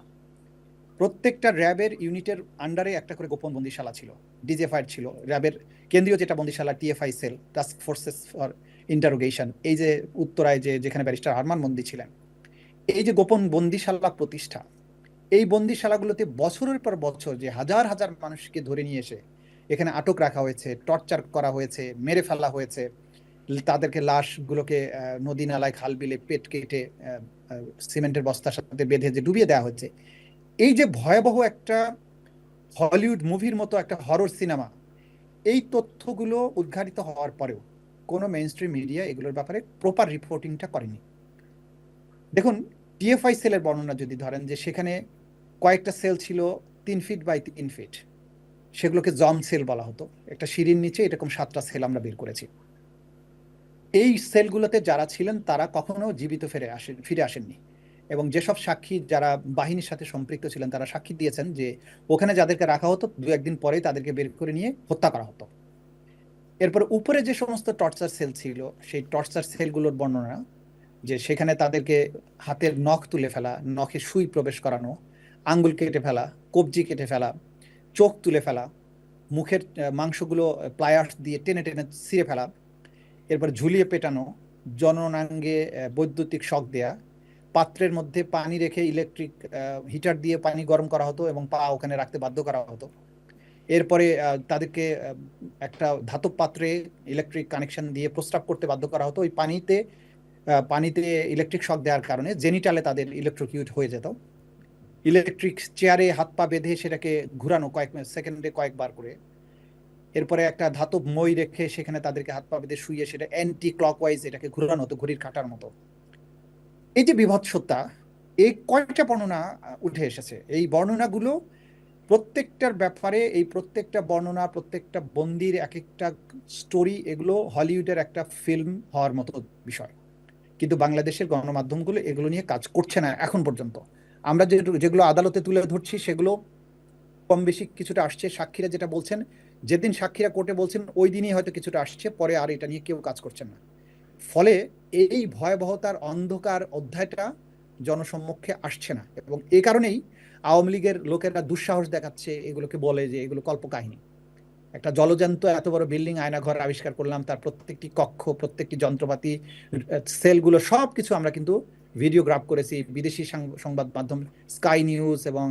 প্রত্যেকটা র্যাবের ইউনিটের আন্ডারে একটা করে গোপন বন্দিশালা ছিল, ডিজিএফআই ছিল, র্যাবের কেন্দ্রীয় যেটা বন্দিশালা TFI cell, task forces for interrogation, এই যে উত্তরায় যেখানে ব্যারিস্টার আরমান বন্দী ছিলেন, এই যে গোপন বন্দিশালা প্রতিষ্ঠা, এই বন্দিশালাগুলোতে বছরের পর বছর যে হাজার হাজার মানুষকে ধরে নিয়ে এসে এখানে আটক রাখা হয়েছে, টর্চার করা হয়েছে, মেরে ফেলা হয়েছে, তাদেরকে লাশগুলোকে নদী নালায় খাল বিলে পেট কেটে সিমেন্টের বস্তার সাথে বেঁধে যে ডুবিয়ে দেওয়া হচ্ছে, এই যে ভয়াবহ একটা হলিউড মুভির মতো একটা হরর সিনেমা, এই তথ্যগুলো উদ্ঘাটিত হওয়ার পরেও কোনো মেইনস্ট্রিম মিডিয়া এগুলোর ব্যাপারে প্রপার রিপোর্টিংটা করেনি। দেখুন, টিএফআই সেলের বর্ণনা যদি ধরেন যে সেখানে কয়েকটা সেল ছিল 3 ফিট বাই 3 ফিট, সেগুলোকে জম সেল বলা হতো। একটা সিঁড়ির নিচে এরকম 7টা সেল আমরা বের করেছি। এই সেলগুলোতে যারা ছিলেন তারা কখনো জীবিত ফিরে আসেননি এবং যেসব সাক্ষী যারা বাহিনীর সাথে সম্পৃক্ত ছিলেন তারা সাক্ষী দিয়েছেন যে ওখানে যাদেরকে রাখা হতো 2-1 দিন পরেই তাদেরকে বের করে নিয়ে হত্যা করা হতো। এরপর উপরে যে সমস্ত টর্চার সেল ছিল, সেই টর্চার সেলগুলোর বর্ণনা যে সেখানে তাদেরকে হাতের নখ তুলে ফেলা, নখে সুই প্রবেশ করানো, আঙ্গুল কেটে ফেলা, কবজি কেটে ফেলা, চোখ তুলে ফেলা, মুখের মাংসগুলো প্লায়ার্স দিয়ে টেনে টেনে ছিঁড়ে ফেলা, এরপর ঝুলিয়ে পেটানো, জননাঙ্গে বৈদ্যুতিক শক দেয়া, পাত্রের মধ্যে পানি রেখে ইলেকট্রিক হিটার দিয়ে পানি গরম করা হতো এবং পা ওখানে রাখতে বাধ্য করা হতো। এরপরে তাদেরকে একটা ধাতব পাত্রে ইলেকট্রিক কানেকশন দিয়ে প্রস্রাব করতে বাধ্য করা হতো। ওই পানিতে ইলেকট্রিক শক দেওয়ার কারণে জেনিটালে তাদের ইলেকট্রোকিউট হয়ে যেত। ইলেকট্রিক চেয়ারে হাত পা বেঁধে সেটাকে ঘুরানো কয়েক সেকেন্ডে কয়েকবার করে। এরপরে একটা ধাতব মই রেখে সেখানে তাদেরকে হাত পা বেঁধে শুয়ে সেটা অ্যান্টি ক্লকওয়াইজ এটাকে ঘুরানো হতো ঘড়ির কাঁটার মতো। এই যে বিভৎসতা, এই কয়েকটা বর্ণনা উঠে এসেছে। এই বর্ণনাগুলো প্রত্যেকটার ব্যাপারে, এই প্রত্যেকটা বর্ণনা, প্রত্যেকটা বন্দির এক একটা স্টোরি, এগুলো হলিউডের একটা ফিল্ম হওয়ার মতো বিষয়। কিন্তু বাংলাদেশের গণমাধ্যমগুলো এগুলো নিয়ে কাজ করছে না এখন পর্যন্ত। আমরা যেগুলো আদালতে তুলে ধরছি সেগুলো কম বেশি কিছুটা আসছে, সাক্ষীরা যেটা বলছেন, যেদিন সাক্ষীরা কোর্টে বলছেন ওই দিনই হয়তো কিছুটা আসছে, পরে আর এটা নিয়ে কেউ কাজ করছেন না। ফলে এই ভয়াবহতার অন্ধকার অধ্যায়টা জনসম্মুখে আসছে না এবং এই কারণেই আওয়ামী লীগের লোকেরা দুঃসাহস দেখাচ্ছে, এগুলোকে বলে যে এগুলো কল্পকাহিনী। একটা জলজান্ত এত বড় বিল্ডিং আয়নাঘর আবিষ্কার করলাম, তার প্রত্যেকটি কক্ষ, প্রত্যেকটি যন্ত্রপাতি, সেলগুলো সব কিছু আমরা কিন্তু ভিডিওগ্রাফ করেছি। বিদেশি সংবাদ মাধ্যম স্কাই নিউজ এবং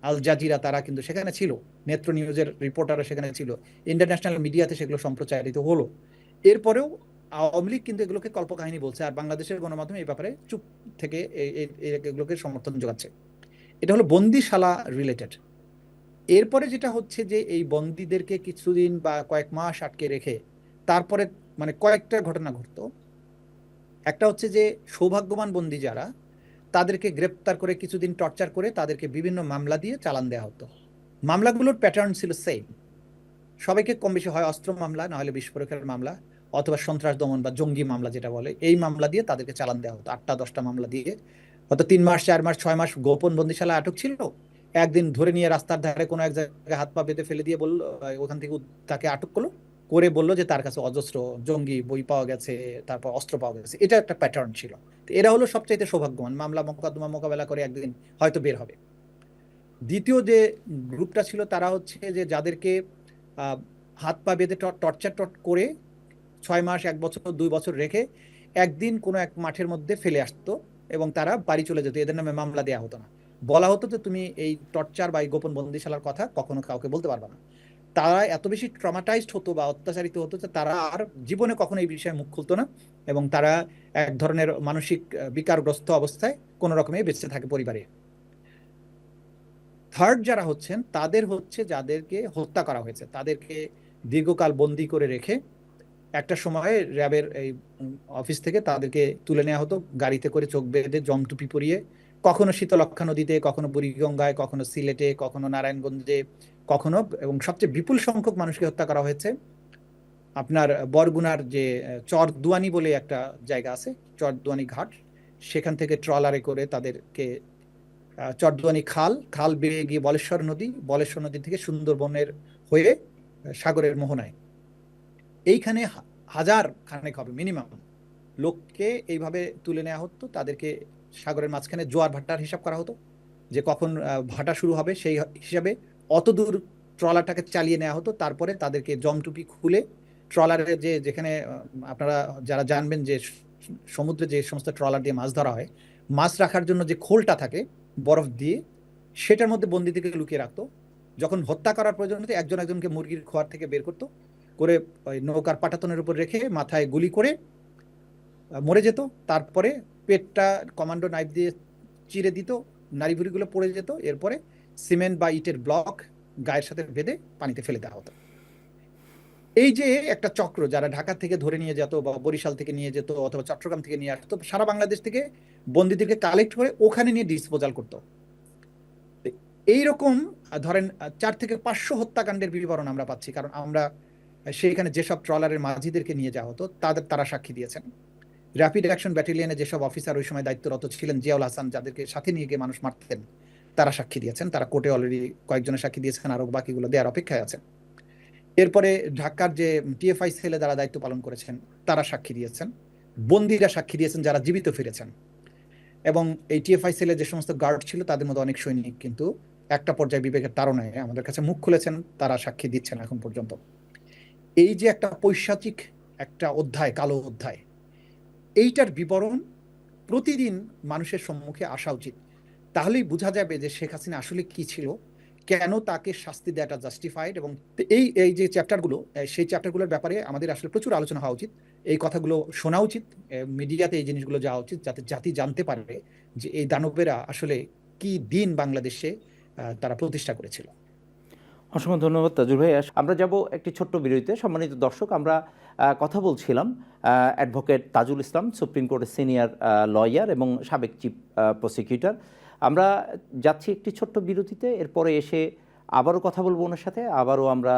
আল জাজিরা তারা কিন্তু সেখানে ছিল, নেত্র নিউজের রিপোর্টাররা সেখানে ছিল, ইন্টারন্যাশনাল মিডিয়াতে সেগুলো সম্প্রচারিত হলো। এরপরেও আওয়ামী লীগ কিন্তু এগুলোকে কল্পকাহিনী বলছে আর বাংলাদেশের গণমাধ্যম এই ব্যাপারে চুপ থেকে এগুলোকে সমর্থন যোগাচ্ছে। এটা হলো বন্দিশালা রিলেটেড। এরপরে যেটা হচ্ছে যে এই বন্দীদেরকে কিছুদিন বা কয়েক মাস আটকে রেখে তারপরে মানে কয়েকটা ঘটনা ঘটতো। একটা হচ্ছে যে সৌভাগ্যবান বন্দী যারা, তাদেরকে গ্রেপ্তার করে কিছুদিন টর্চার করে তাদেরকে বিভিন্ন মামলা দিয়ে চালান দেওয়া হতো। মামলাগুলোর প্যাটার্ন ছিল সেম, সবাইকে কম বেশি হয় অস্ত্র মামলা, না হলে বিস্ফোরকের মামলা, অথবা সন্ত্রাস দমন বা জঙ্গি মামলা যেটা বলে, এই মামলা দিয়ে তাদেরকে চালান দেওয়া হতো। 8টা-10টা মামলা দিয়ে হয়তো 3 মাস 4 মাস 6 মাস গোপন বন্দিশালা আটক ছিল, একদিন ধরে নিয়ে রাস্তার ধারে কোনো এক জায়গায় হাত পা বেঁধে ফেলে দিয়ে বললো, ওখান থেকে তাকে আটক করলো, করে বললো যে তার কাছে অজস্র জঙ্গি বই পাওয়া গেছে, তারপর অস্ত্র পাওয়া গেছে। এটা একটা প্যাটার্ন ছিল। তো এরা হলো সবচাইতে সৌভাগ্যবান, মামলা মোকদ্দমা মোকাবেলা করে একদিন হয়তো বের হবে। দ্বিতীয় যে গ্রুপটা ছিল তারা হচ্ছে যে যাদেরকে হাত পা বেঁধে টর্চার করে 6 মাস 1 বছর 2 বছর রেখে একদিন কোনো এক মাঠের মধ্যে ফেলে আসতো এবং তারা বাড়ি চলে যেত, এদের নামে মামলা দেওয়া হতো না। বলা হতো যে তুমি এই টর্চার বা এই গোপন বন্দিশালার কথা কখনো কাউকে বলতে পারবে না। তারা এত বেশি ট্রমাটাইজড হতো বা অত্যাচারিত হতো যে তারা আর জীবনে কখনো এই বিষয়ে মুখ খুলতো না, এবং তারা এক ধরনের মানসিক বিকারগ্রস্ত অবস্থায় কোনো রকমে বেঁচে থাকে পরিবারে। থার্ড যারা হচ্ছেন তাদের হচ্ছে যাদেরকে হত্যা করা হয়েছে, তাদেরকে দীর্ঘকাল বন্দি করে রেখে একটা সময়ে র্যাবের এই অফিস থেকে তাদেরকে তুলে নেওয়া হতো গাড়িতে করে, চোখ বেঁধে, জংটুপি পরিয়ে, কখনো শীতলক্ষা নদীতে, কখনো বুড়িগঙ্গায়, কখনো সিলেটে, কখনো নারায়ণগঞ্জে, কখনো, এবং সবচেয়ে বিপুল সংখ্যক মানুষকে হত্যা করা হয়েছে আপনার বরগুনার যে চরদুয়ানি বলে একটা জায়গা আছে, চরদুয়ানি ঘাট, সেখান থেকে ট্রলারে করে তাদেরকে চরদুয়ানি খাল খাল বেয়ে গিয়ে বলেশ্বর নদী, বলেশ্বর নদী থেকে সুন্দরবনের হয়ে সাগরের মোহনায়, এইখানে হাজার খানেক হবে মিনিমাম লোককে এইভাবে তুলে নেওয়া হতো। তাদেরকে সাগরের মাঝখানে জোয়ার ভাটার হিসাব করা হতো, যে কখন ভাটা শুরু হবে সেই হিসাবে অত দূর ট্রলারটাকে চালিয়ে নেওয়া হতো। তারপরে তাদেরকে জমটুপি খুলে ট্রলারে, যে যেখানে আপনারা যারা জানবেন যে সমুদ্রে যে সমস্ত ট্রলার দিয়ে মাছ ধরা হয়, মাছ রাখার জন্য যে খোলটা থাকে বরফ দিয়ে, সেটার মধ্যে বন্দীদেরকে লুকিয়ে রাখতো। যখন হত্যা করার প্রয়োজন হতো একজন একজনকে মুরগির খোয়ার থেকে বের করতো, করে ওই নৌকার পাটাতনের উপর রেখে মাথায় গুলি করে মরে যেত। তারপরে পেটটা কমান্ডো নাইফ দিয়ে চিরে দিত, নাড়িভুড়িগুলো পড়ে যেত, এরপরে সিমেন্ট বা ইটের ব্লক গায়ের সাথে বেঁধে পানিতে ফেলে দেওয়া হতো। এই যে একটা চক্র, যারা ঢাকা থেকে ধরে নিয়ে যেত বা বরিশাল থেকে নিয়ে যেত অথবা চট্টগ্রাম থেকে নিয়ে আসতো, সারা বাংলাদেশ থেকে বন্দীদেরকে কালেক্ট করে ওখানে নিয়ে ডিসপোজাল করতো। এইরকম ধরেন 4 থেকে 500 হত্যাকাণ্ডের বিবরণ আমরা পাচ্ছি, কারণ আমরা সেইখানে যেসব ট্রলারের মাঝিদেরকে নিয়ে যাওয়া হতো তারা সাক্ষী দিয়েছেন। র্যাপিড অ্যাকশন ব্যাটালিয়নে যেসব অফিসার ওই সময় দায়িত্বরত ছিলেন, জিয়াউল হাসান, যাদেরকে সাথে নিয়ে গিয়ে মানুষ মারতেন, তারা সাক্ষী দিয়েছেন। তারা কোর্টে অলরেডি কয়েকজনের সাক্ষী দিয়েছেন, আরো বাকিগুলো দেওয়ার অপেক্ষায় আছেন। এরপরে ঢাকার যে টিএফআই সেলে যারা দায়িত্ব পালন করেছেন তারা সাক্ষী দিয়েছেন, বন্দীরা সাক্ষী দিয়েছেন যারা জীবিত ফিরেছেন, এবং এই টিএফআই সেলে যে সমস্ত গার্ড ছিল তাদের মধ্যে অনেক সৈনিক কিন্তু একটা পর্যায়ে বিবেকের তাড়নায় আমাদের কাছে মুখ খুলেছেন, তারা সাক্ষী দিচ্ছেন এখন পর্যন্ত। এই যে একটা পৈশাচিক একটা অধ্যায়, কালো অধ্যায়, এইটার বিবরণ প্রতিদিন মানুষের সম্মুখে আসা উচিত। তাহলেই বোঝা যাবে যে শেখ হাসিনা আসলে কি ছিল, কেন তাকে শাস্তি দেওয়াটা জাস্টিফাইড। এবং এই এই যে চ্যাপ্টারগুলো, সেই চ্যাপ্টারগুলোর ব্যাপারে আমাদের আসলে প্রচুর আলোচনা হওয়া উচিত, এই কথাগুলো শোনা উচিত, মিডিয়াতে এই জিনিসগুলো যাওয়া উচিত, যাতে জাতি জানতে পারে যে এই দানবেরা আসলে কি দিন বাংলাদেশে তারা প্রতিষ্ঠা করেছিল। অসংখ্য ধন্যবাদ তাজুল ভাই। আমরা যাব একটি ছোট্ট বিরতিতে। সম্মানিত দর্শক, আমরা কথা বলছিলাম অ্যাডভোকেট তাজুল ইসলাম, সুপ্রিম কোর্টের সিনিয়র লয়ার এবং সাবেক চিফ প্রসিকিউটর। আমরা যাচ্ছি একটি ছোট্ট বিরতিতে, এরপরে এসে আবারও কথা বলবো ওনার সাথে। আবারও আমরা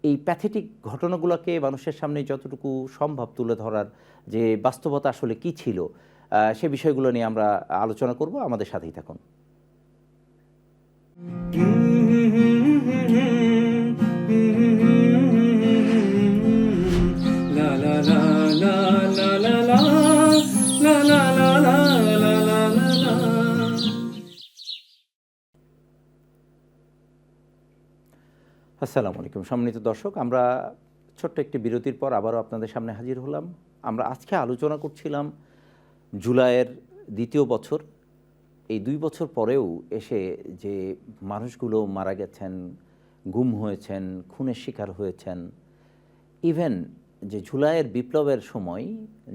এই প্যাথেটিক ঘটনাগুলোকে মানুষের সামনে যতটুকু সম্ভব তুলে ধরার যে বাস্তবতা আসলে কি ছিল, সে বিষয়গুলো নিয়ে আমরা আলোচনা করব। আমাদের সাথেই থাকুন। La la la la la la la la la la la la la la. আসসালামু আলাইকুম সম্মানিত দর্শক, আমরা ছোট্ট একটি বিরতির পর আবারও আপনাদের সামনে হাজির হলাম। আমরা আজকে আলোচনা করছিলাম জুলাইয়ের দ্বিতীয় বছর, এই 2 বছর পরেও এসে যে মানুষগুলো মারা গেছেন, গুম হয়েছেন, খুনের শিকার হয়েছেন, ইভেন যে জুলাইয়ের বিপ্লবের সময়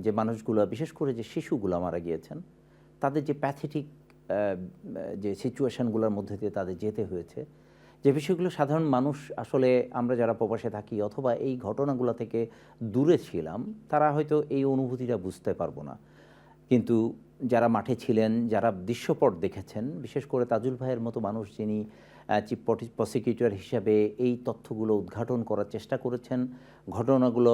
যে মানুষগুলো, বিশেষ করে যে শিশুগুলো মারা গিয়েছেন, তাদের যে প্যাথেটিক যে সিচুয়েশানগুলোর মধ্যে দিয়ে তাদের যেতে হয়েছে, যে বিষয়গুলো সাধারণ মানুষ, আসলে আমরা যারা প্রবাসে থাকি অথবা এই ঘটনাগুলো থেকে দূরে ছিলাম, তারা হয়তো এই অনুভূতিটা বুঝতে পারবো না। কিন্তু যারা মাঠে ছিলেন, যারা দৃশ্যপট দেখেছেন, বিশেষ করে তাজুল ভাইয়ের মতো মানুষ, যিনি চিফ প্রসিকিউটর হিসাবে এই তথ্যগুলো উদ্ঘাটন করার চেষ্টা করেছেন, ঘটনাগুলো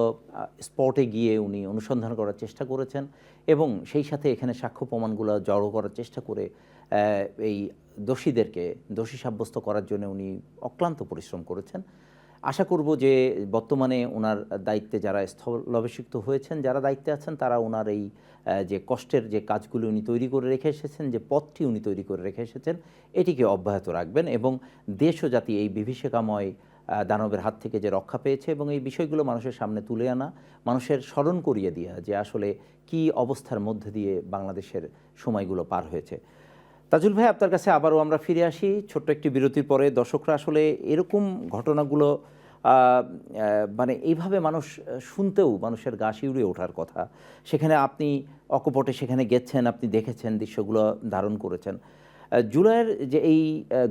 স্পটে গিয়ে উনি অনুসন্ধান করার চেষ্টা করেছেন এবং সেই সাথে এখানে সাক্ষ্য প্রমাণগুলো জড়ো করার চেষ্টা করে এই দোষীদেরকে দোষী সাব্যস্ত করার জন্য উনি অক্লান্ত পরিশ্রম করেছেন। আশা করব যে বর্তমানে ওনার দায়িত্বে যারা স্থলাভিষিক্ত হয়েছেন, যারা দায়িত্বে আছেন, তারা ওনার এই যে কষ্টের যে কাজগুলি উনি তৈরি করে রেখে এসেছেন, যে পথটি উনি তৈরি করে রেখে এসেছেন, এটিকে অব্যাহত রাখবেন এবং দেশ ও জাতি এই বিভীষিকাময় দানবের হাত থেকে যে রক্ষা পেয়েছে এবং এই বিষয়গুলো মানুষের সামনে তুলে আনা, মানুষের স্মরণ করিয়ে দেওয়া যে আসলে কি অবস্থার মধ্যে দিয়ে বাংলাদেশের সময়গুলো পার হয়েছে। তাজুল ভাই, আপনার কাছে আবারও আমরা ফিরে আসি ছোট্ট একটি বিরতির পরে। দর্শকরা আসলে এরকম ঘটনাগুলো মানে এইভাবে মানুষ শুনতেও মানুষের গা শিউরে ওঠার কথা। সেখানে আপনি অকপটে সেখানে গেছেন, আপনি দেখেছেন, দৃশ্যগুলো ধারণ করেছেন। জুলাইয়ের যে এই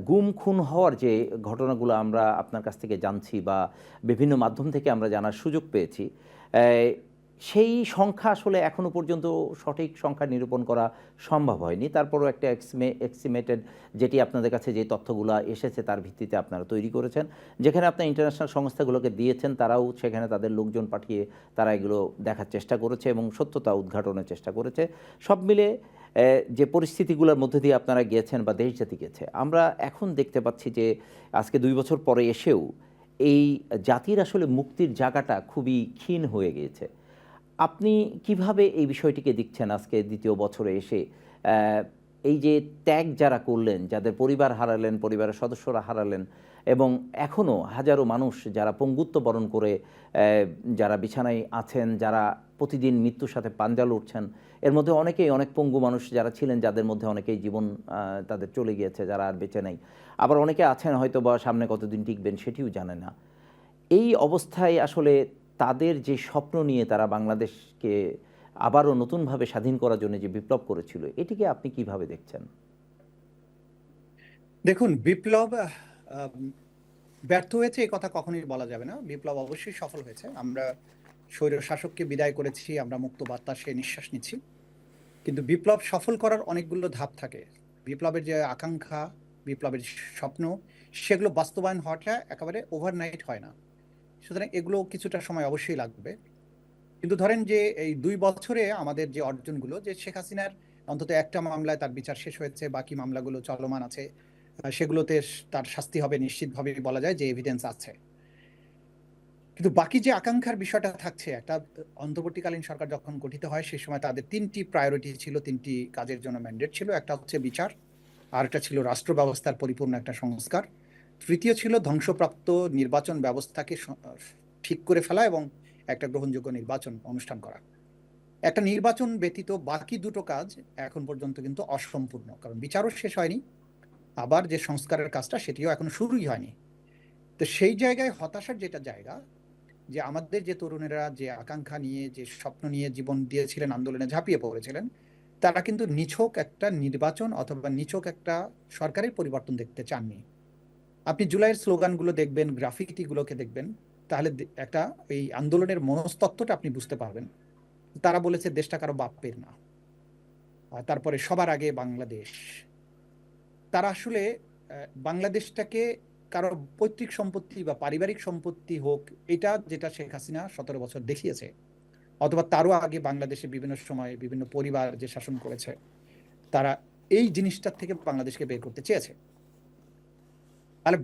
গুম খুন হওয়ার যে ঘটনাগুলো আমরা আপনার কাছ থেকে জানছি বা বিভিন্ন মাধ্যম থেকে আমরা জানার সুযোগ পেয়েছি, সেই সংখ্যা আসলে এখনো পর্যন্ত সঠিক সংখ্যা নিরূপণ করা সম্ভব হয়নি। তারপরও একটা এক্সিমেটেড, যেটি আপনাদের কাছে যে তথ্যগুলো এসেছে তার ভিত্তিতে আপনারা তৈরি করেছেন, যেখানে আপনার ইন্টারন্যাশনাল সংস্থাগুলোকে দিয়েছেন, তারাও সেখানে তাদের লোকজন পাঠিয়ে তারা এগুলো দেখার চেষ্টা করেছে এবং সত্যতা উদ্ঘাটনের চেষ্টা করেছে। সব মিলে যে পরিস্থিতিগুলোর মধ্যে দিয়ে আপনারা গিয়েছেন বা দেশজাতি গেছে, আমরা এখন দেখতে পাচ্ছি যে আজকে 2 বছর পরে এসেও এই জাতির আসলে মুক্তির জায়গাটা খুবই ক্ষীণ হয়ে গিয়েছে। আপনি কিভাবে এই বিষয়টিকে দেখছেন আজকে 2য় বছরে এসে? এই যে ত্যাগ যারা করলেন, যাদের পরিবার হারালেন, পরিবারের সদস্যরা হারালেন, এবং এখনও হাজারো মানুষ যারা পঙ্গুত্ব বরণ করে যারা বিছানায় আছেন, যারা প্রতিদিন মৃত্যুর সাথে পাঞ্জা লড়ছেন, এর মধ্যে অনেকেই, অনেক পঙ্গু মানুষ যারা ছিলেন, যাদের মধ্যে অনেকেই জীবন তাদের চলে গিয়েছে, যারা আর বেঁচে নেই। আবার অনেকে আছেন হয়তো বা সামনে কতদিন টিকবেন সেটিও জানে না। এই অবস্থায় আসলে তাদের যে স্বপ্ন নিয়ে তারা বাংলাদেশকে আবারও নতুনভাবে স্বাধীন করার জন্য যে বিপ্লব করেছিল, এটিকে আপনি কিভাবে দেখছেন? দেখুন, বিপ্লব ব্যর্থ হয়েছে এই কথা কখনোই বলা যাবে না। বিপ্লব অবশ্যই সফল হয়েছে। আমরা স্বৈর শাসককে বিদায় করেছি, আমরা মুক্ত বাতাসে নিঃশ্বাস নিচ্ছি। কিন্তু বিপ্লব সফল করার অনেকগুলো ধাপ থাকে। বিপ্লবের যে আকাঙ্ক্ষা, বিপ্লবের স্বপ্ন, সেগুলো বাস্তবায়ন হওয়াটা একেবারে ওভারনাইট হয় না। সুতরাং এগুলো কিছুটা সময় অবশ্যই লাগবে। কিন্তু ধরেন যে এই 2 বছরে আমাদের যে অর্জনগুলো, যে শেখ হাসিনার অন্তত একটা মামলায় তার বিচার শেষ হয়েছে, বাকি মামলাগুলো চলমান আছে, সেগুলোতে তার শাস্তি হবে নিশ্চিতভাবে বলা যায় যে এভিডেন্স আছে। কিন্তু বাকি যে আকাঙ্ক্ষার বিষয়টা থাকছে, একটা অন্তর্বর্তীকালীন সরকার যখন গঠিত হয় সেই সময় তাদের 3টি প্রায়োরিটি ছিল, 3টি কাজের জন্য ম্যান্ডেট ছিল। একটা হচ্ছে বিচার, আর একটা ছিল রাষ্ট্র ব্যবস্থার পরিপূর্ণ একটা সংস্কার, তৃতীয় ছিল ধ্বংসপ্রাপ্ত নির্বাচন ব্যবস্থাকে ঠিক করে ফেলা এবং একটা গ্রহণযোগ্য নির্বাচন অনুষ্ঠান করা। একটা নির্বাচন ব্যতীত বাকি দুটো কাজ এখন পর্যন্ত কিন্তু অসম্পূর্ণ, কারণ বিচারও শেষ হয়নি, আবার যে সংস্কারের কাজটা সেটিও এখনো শুরুই হয়নি। তো সেই জায়গায় হতাশার যেটা জায়গা, যে আমাদের যে তরুণেরা যে আকাঙ্ক্ষা নিয়ে, যে স্বপ্ন নিয়ে জীবন দিয়েছিলেন, আন্দোলনে ঝাঁপিয়ে পড়েছিলেন, তারা কিন্তু নিছক একটা নির্বাচন অথবা নিছক একটা সরকারের পরিবর্তন দেখতে চাননি। আপনি জুলাইয়ের স্লোগানগুলো দেখবেন, গ্রাফিতিগুলোকে দেখবেন, তাহলে একটা এই আন্দোলনের মনস্তত্ত্বটা আপনি বুঝতে পারবেন। তারা বলেছে দেশটা কারো বাপের না, তারপরে সবার আগে বাংলাদেশ। তারা আসলে বাংলাদেশটাকে কারো পৈতৃক সম্পত্তি বা পারিবারিক সম্পত্তি হোক, এটা যেটা শেখ হাসিনা 17 বছর দেখিয়েছে, অথবা তারও আগে বাংলাদেশে বিভিন্ন সময় বিভিন্ন পরিবার যে শাসন করেছে, তারা এই জিনিসটার থেকে বাংলাদেশকে বের করতে চেয়েছে। তাহলে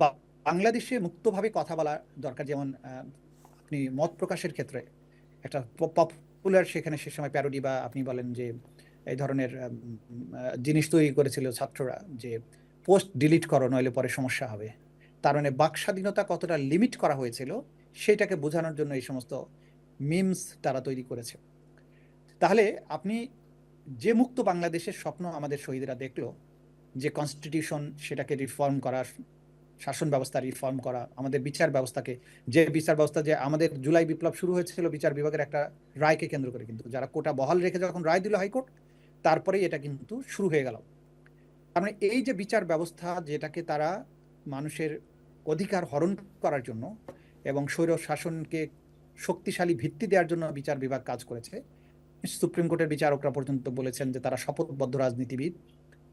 বাংলাদেশে মুক্তভাবে কথা বলা দরকার। যেমন আপনি মত প্রকাশের ক্ষেত্রে একটা পপুলার সেখানে সে সময় প্যারোডি বা আপনি বলেন যে এই ধরনের জিনিস তৈরি করেছিল ছাত্ররা, যে পোস্ট ডিলিট করো নইলে পরে সমস্যা হবে। তার মানে বাক স্বাধীনতা কতটা লিমিট করা হয়েছিল সেটাকে বোঝানোর জন্য এই সমস্ত মিমস তারা তৈরি করেছে। তাহলে আপনি যে মুক্ত বাংলাদেশের স্বপ্ন আমাদের শহীদরা দেখলো, যে কনস্টিটিউশন সেটাকে রিফর্ম করা, শাসন ব্যবস্থা রিফর্ম করা, আমাদের বিচার ব্যবস্থাকে, যে বিচার ব্যবস্থা, যে আমাদের জুলাই বিপ্লব শুরু হয়েছিল বিচার বিভাগের একটা রায়কে কেন্দ্র করে, কিন্তু যারা কোটা বহাল রেখে যখন রায় দিল হাইকোর্ট, তারপরেই এটা কিন্তু শুরু হয়ে গেল। তার মানে এই যে বিচার ব্যবস্থা, যেটাকে তারা মানুষের অধিকার হরণ করার জন্য এবং স্বৈর শাসনকে শক্তিশালী ভিত্তি দেওয়ার জন্য বিচার বিভাগ কাজ করেছে। সুপ্রিম কোর্টের বিচারকরা পর্যন্ত বলেছেন যে তারা শপথবদ্ধ রাজনীতিবিদ,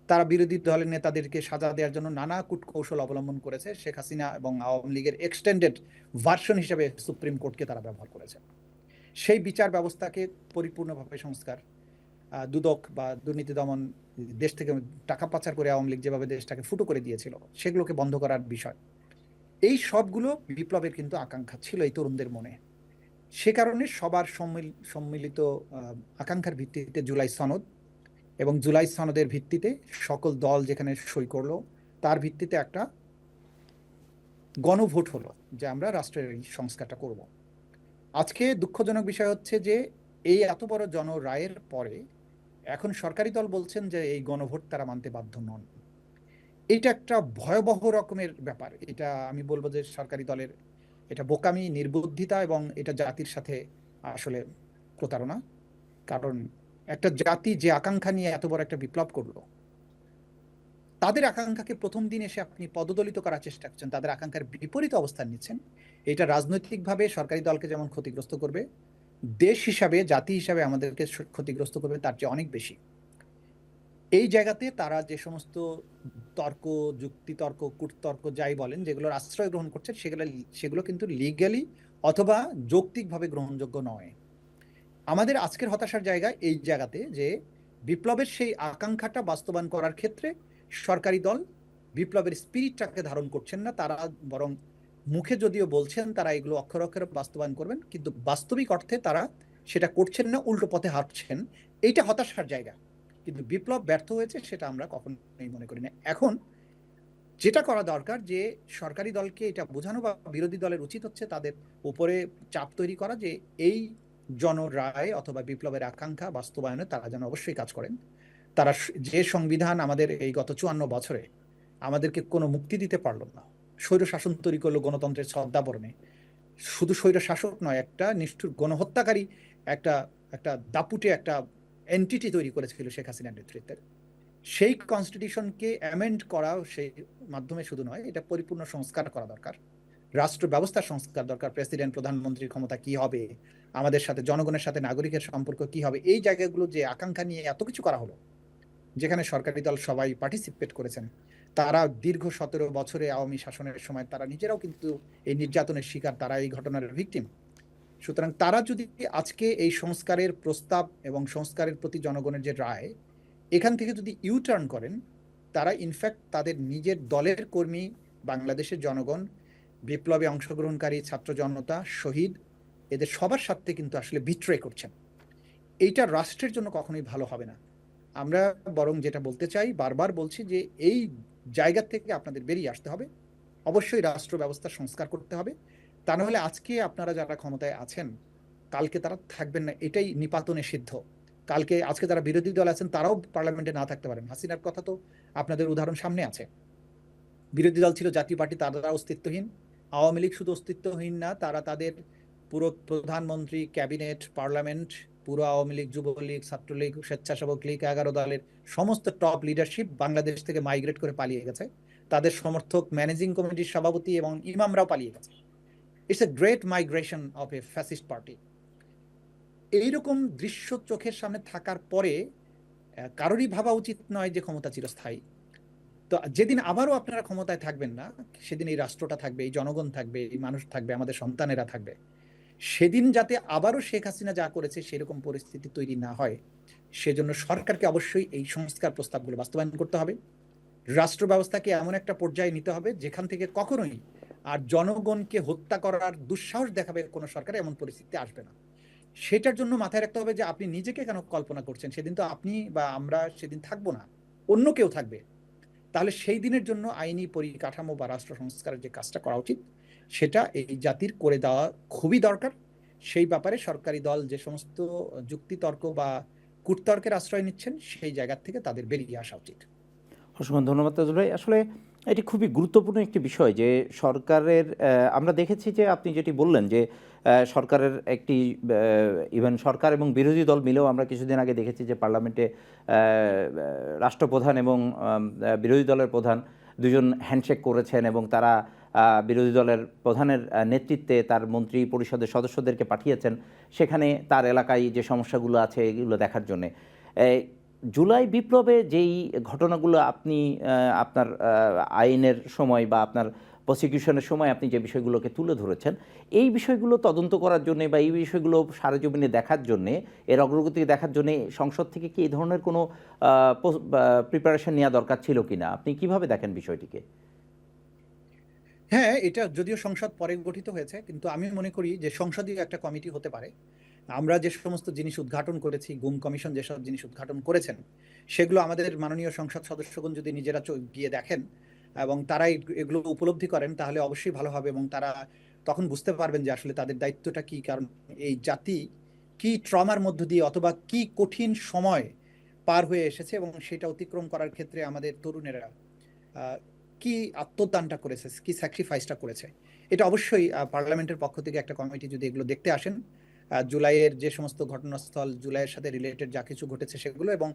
তারা বিরোধী দলের নেতাদেরকে সাজা দেওয়ার জন্য নানা কূটকৌশল অবলম্বন করেছে। শেখ হাসিনা এবং আওয়ামী লীগের এক্সটেন্ডেড ভার্সন হিসেবে সুপ্রিম কোর্টকে তারা ব্যবহার করেছে। সেই বিচার ব্যবস্থাকে পরিপূর্ণভাবে সংস্কার, দুদক বা দুর্নীতি দমন, দেশ থেকে টাকা পাচার করে আওয়ামী লীগ যেভাবে দেশটাকে ফুটো করে দিয়েছিল, সেগুলোকে বন্ধ করার বিষয়, এই সবগুলো বিপ্লবের কিন্তু আকাঙ্ক্ষা ছিল এই তরুণদের মনে। সে কারণে সবার সম্মিলিত আকাঙ্ক্ষার ভিত্তিতে জুলাই সনদ, এবং জুলাই সনদের ভিত্তিতে সকল দল যেখানে সই করলো, তার ভিত্তিতে একটা গণভোট হলো যে আমরা রাষ্ট্রের এই সংস্কারটা করব। আজকে দুঃখজনক বিষয় হচ্ছে যে এই এত বড় জনরায়ের পরে এখন সরকারি দল বলছেন যে এই গণভোট তারা মানতে বাধ্য নন। এটা একটা ভয়াবহ রকমের ব্যাপার। এটা আমি বলবো যে সরকারি দলের এটা বোকামি, নির্বুদ্ধিতা এবং এটা জাতির সাথে আসলে প্রতারণা। কারণ একটা জাতি যে আকাঙ্ক্ষা নিয়ে এত বড় একটা বিপ্লব করলো, তাদের আকাঙ্ক্ষাকে প্রথম দিন এসে আপনি পদদলিত করার চেষ্টা করছেন, তাদের আকাঙ্ক্ষার বিপরীত অবস্থান নিচ্ছেন। এটা রাজনৈতিকভাবে সরকারি দলকে যেমন ক্ষতিগ্রস্ত করবে, দেশ হিসাবে, জাতি হিসাবে আমাদেরকে ক্ষতিগ্রস্ত করবে তার চেয়ে অনেক বেশি। এই জায়গাতে তারা যে সমস্ত তর্ক, যুক্তিতর্ক, কূটতর্ক যাই বলেন, যেগুলোর আশ্রয় গ্রহণ করছে, সেগুলো কিন্তু লিগ্যালি অথবা যৌক্তিকভাবে গ্রহণযোগ্য নয়। আমাদের আজকের হতাশার জায়গা এই জায়গাতে যে বিপ্লবের সেই আকাঙ্ক্ষাটা বাস্তবায়ন করার ক্ষেত্রে সরকারি দল বিপ্লবের স্পিরিটটাকে ধারণ করছেন না। তারা বরং মুখে যদিও বলছেন তারা এগুলো অক্ষরে অক্ষরে বাস্তবায়ন করবেন, কিন্তু বাস্তবিক অর্থে তারা সেটা করছেন না, উল্টো পথে হাঁটছেন। এইটা হতাশার জায়গা। কিন্তু বিপ্লব ব্যর্থ হয়েছে সেটা আমরা কখনোই মনে করি না। এখন যেটা করা দরকার যে সরকারি দলকে এটা বোঝানো বা বিরোধী দলের উচিত হচ্ছে তাদের উপরে চাপ তৈরি করা যে এই জনরায় অথবা বিপ্লবের আকাঙ্ক্ষা বাস্তবায়নে তারা যেন অবশ্যই কাজ করেন। তারা যে সংবিধান আমাদের এই গত 54 বছরে আমাদেরকে কোনো মুক্তি দিতে পারলো না, স্বৈর শাসন তৈরি করলো গণতন্ত্রের ছদ্মাবরণে, শুধু স্বৈর শাসক নয়, একটা নিষ্ঠুর গণহত্যাকারী একটা একটা দাপুটে একটা এন্টিটি তৈরি করেছিল শেখ হাসিনার নেতৃত্বের। সেই কনস্টিটিউশনকে অ্যামেন্ড করা সেই মাধ্যমে শুধু নয়, এটা পরিপূর্ণ সংস্কার করা দরকার। রাষ্ট্র ব্যবস্থার সংস্কার দরকার। প্রেসিডেন্ট, প্রধানমন্ত্রীর ক্ষমতা কি হবে, আমাদের সাথে জনগণের সাথে নাগরিকের সম্পর্ক কি হবে, এই জায়গাগুলো যে আকাঙ্ক্ষা নিয়ে এত কিছু করা হলো, যেখানে সরকারি দল সবাই পার্টিসিপেট করেছেন, তারা দীর্ঘ 17 বছরে আওয়ামী শাসনের সময় তারা নিজেরাও কিন্তু এই নির্যাতনের শিকার, তারা এই ঘটনার ভিকটিম। সুতরাং তারা যদি আজকে এই সংস্কারের প্রস্তাব এবং সংস্কারের প্রতি জনগণের যে রায়, এখান থেকে যদি ইউটার্ন করেন, তারা ইনফ্যাক্ট তাদের নিজের দলের কর্মী, বাংলাদেশের জনগণ, বিপ্লবে অংশগ্রহণকারী ছাত্র জনতা, শহীদ, এদের সবার সাথে কিন্তু আসলে বিট্রে করছেন। এইটা রাষ্ট্রের জন্য কখনোই ভালো হবে না। আমরা বরং যেটা বলতে চাই, বারবার বলছি যে এই জায়গা থেকে আপনাদের বেরিয়ে আসতে হবে। অবশ্যই রাষ্ট্র ব্যবস্থা সংস্কার করতে হবে। তা নাহলে আজকে আপনারা যারা ক্ষমতায় আছেন, কালকে তারা থাকবেন না, এটাই নিপাতনে সিদ্ধ। আজকে যারা বিরোধী দল আছেন তারাও পার্লামেন্টে না থাকতে পারেন। হাসিনার কথা তো আপনাদের উদাহরণ সামনে আছে। বিরোধী দল ছিল জাতীয় পার্টি, তারা অস্তিত্বহীন। আওয়ামী লীগ শুধু অস্তিত্বহীন না, তারা তাদের পুরো প্রধানমন্ত্রী, ক্যাবিনেট, পার্লামেন্ট, পুরো আওয়ামী লীগ, যুবলীগ, ছাত্রলীগ, স্বেচ্ছাসেবক লীগ, 11 দলের সমস্ত টপ লিডারশিপ বাংলাদেশ থেকে মাইগ্রেট করে পালিয়ে গেছে। তাদের সমর্থক, ম্যানেজিং কমিটির সভাপতি এবং ইমামরাও পালিয়ে গেছে। It's a great migration of A fascist party. এইরকম দৃশ্য চোখের সামনে থাকার পরে কারোরই ভাবা উচিত নয় যে ক্ষমতা চিরস্থায়ী। তো যেদিন আবারও আপনারা ক্ষমতায় থাকবেন না, সেদিন এই রাষ্ট্রটা থাকবে, এই জনগণ থাকবে, এই মানুষ থাকবে, আমাদের সন্তানেরা থাকবে। সেদিন যাতে আবারও শেখ হাসিনা যা করেছে সেরকম পরিস্থিতি তৈরি না হয়, সেজন্য সরকারকে অবশ্যই এই সংস্কার প্রস্তাবগুলো বাস্তবায়ন করতে হবে। রাষ্ট্র ব্যবস্থাকে এমন একটা পর্যায়ে নিতে হবে যেখান থেকে কখনোই আর জনগণকে হত্যা করার দুঃসাহস দেখাবে কোনো সরকার, এমন পরিস্থিতি আসবে না। সেটার জন্য মাথায় রাখতে হবে যে আপনি নিজেকে কেন কল্পনা করছেন, সেদিন তো আপনি বা আমরা সেদিন থাকবো না, অন্য কেউ থাকবে। তাহলে সেই দিনের জন্য আইনি পরিকাঠামো বা রাষ্ট্র সংস্কারের যে কাজটা করা উচিত, সেটা এই জাতির করে দেওয়া খুবই দরকার। সেই ব্যাপারে সরকারি দল যে সমস্ত যুক্তিতর্ক বা কূটতর্কের আশ্রয় নিচ্ছেন, সেই জায়গা থেকে তাদের বেরিয়ে আসা উচিত। অসংখ্য ধন্যবাদ তাজুল ভাই। আসলে এটি খুবই গুরুত্বপূর্ণ একটি বিষয় যে সরকারের আমরা দেখেছি যে আপনি যেটি বললেন যে সরকারের একটি ইভেন সরকার এবং বিরোধী দল মিলেও আমরা কিছুদিন আগে দেখেছি যে পার্লামেন্টে রাষ্ট্রপ্রধান এবং বিরোধী দলের প্রধান দুজন হ্যান্ডশেক করেছেন এবং তারা বিরোধী দলের প্রধানের নেতৃত্বে তার মন্ত্রী পরিষদের সদস্যদেরকে পাঠিয়েছেন সেখানে তার এলাকায় যে সমস্যাগুলো আছে এগুলো দেখার জন্যে। জুলাই বিপ্লবে যেই ঘটনাগুলো আপনি আপনার আইনের সময় বা আপনার প্রসিকিউশনের সময় আপনি যে বিষয়গুলোকে তুলে ধরেছেন, এই বিষয়গুলো তদন্ত করার জন্যে বা এই বিষয়গুলো সারেজমিনে দেখার জন্যে, এর অগ্রগতি দেখার জন্যে সংসদ থেকে কি এই ধরনের কোনো প্রিপারেশন নেওয়া দরকার ছিল কিনা, আপনি কিভাবে দেখেন বিষয়টিকে? হ্যাঁ, এটা যদিও সংসদ পরে গঠিত হয়েছে, কিন্তু আমি মনে করি যে সংসদীয় একটা কমিটি হতে পারে। আমরা যে সমস্ত জিনিস উদ্ঘাটন করেছি, গুম কমিশন যেসব জিনিস উদ্ঘাটন করেছেন, সেগুলো আমাদের মাননীয় সংসদ সদস্যগণ যদি নিজেরা গিয়ে দেখেন এবং তারা এগুলো উপলব্ধি করেন, তাহলে অবশ্যই ভালো হবে এবং তারা তখন বুঝতে পারবেন যে আসলে তাদের দায়িত্বটা কি। কারণ এই জাতি কি ট্রমার মধ্য দিয়ে অথবা কি কঠিন সময় পার হয়ে এসেছে এবং সেটা অতিক্রম করার ক্ষেত্রে আমাদের তরুণেরা আহ, কি আত্মদানটা করেছে, কি স্যাক্রিফাইসটা করেছে, এটা অবশ্যই পার্লামেন্টের পক্ষ থেকে একটা কমিটি যদি এগুলো দেখতে আসেন, জুলাইয়ের যে সমস্ত ঘটনাস্থল, জুলাইয়ের সাথে রিলেটেড যা কিছু ঘটেছে সেগুলো, এবং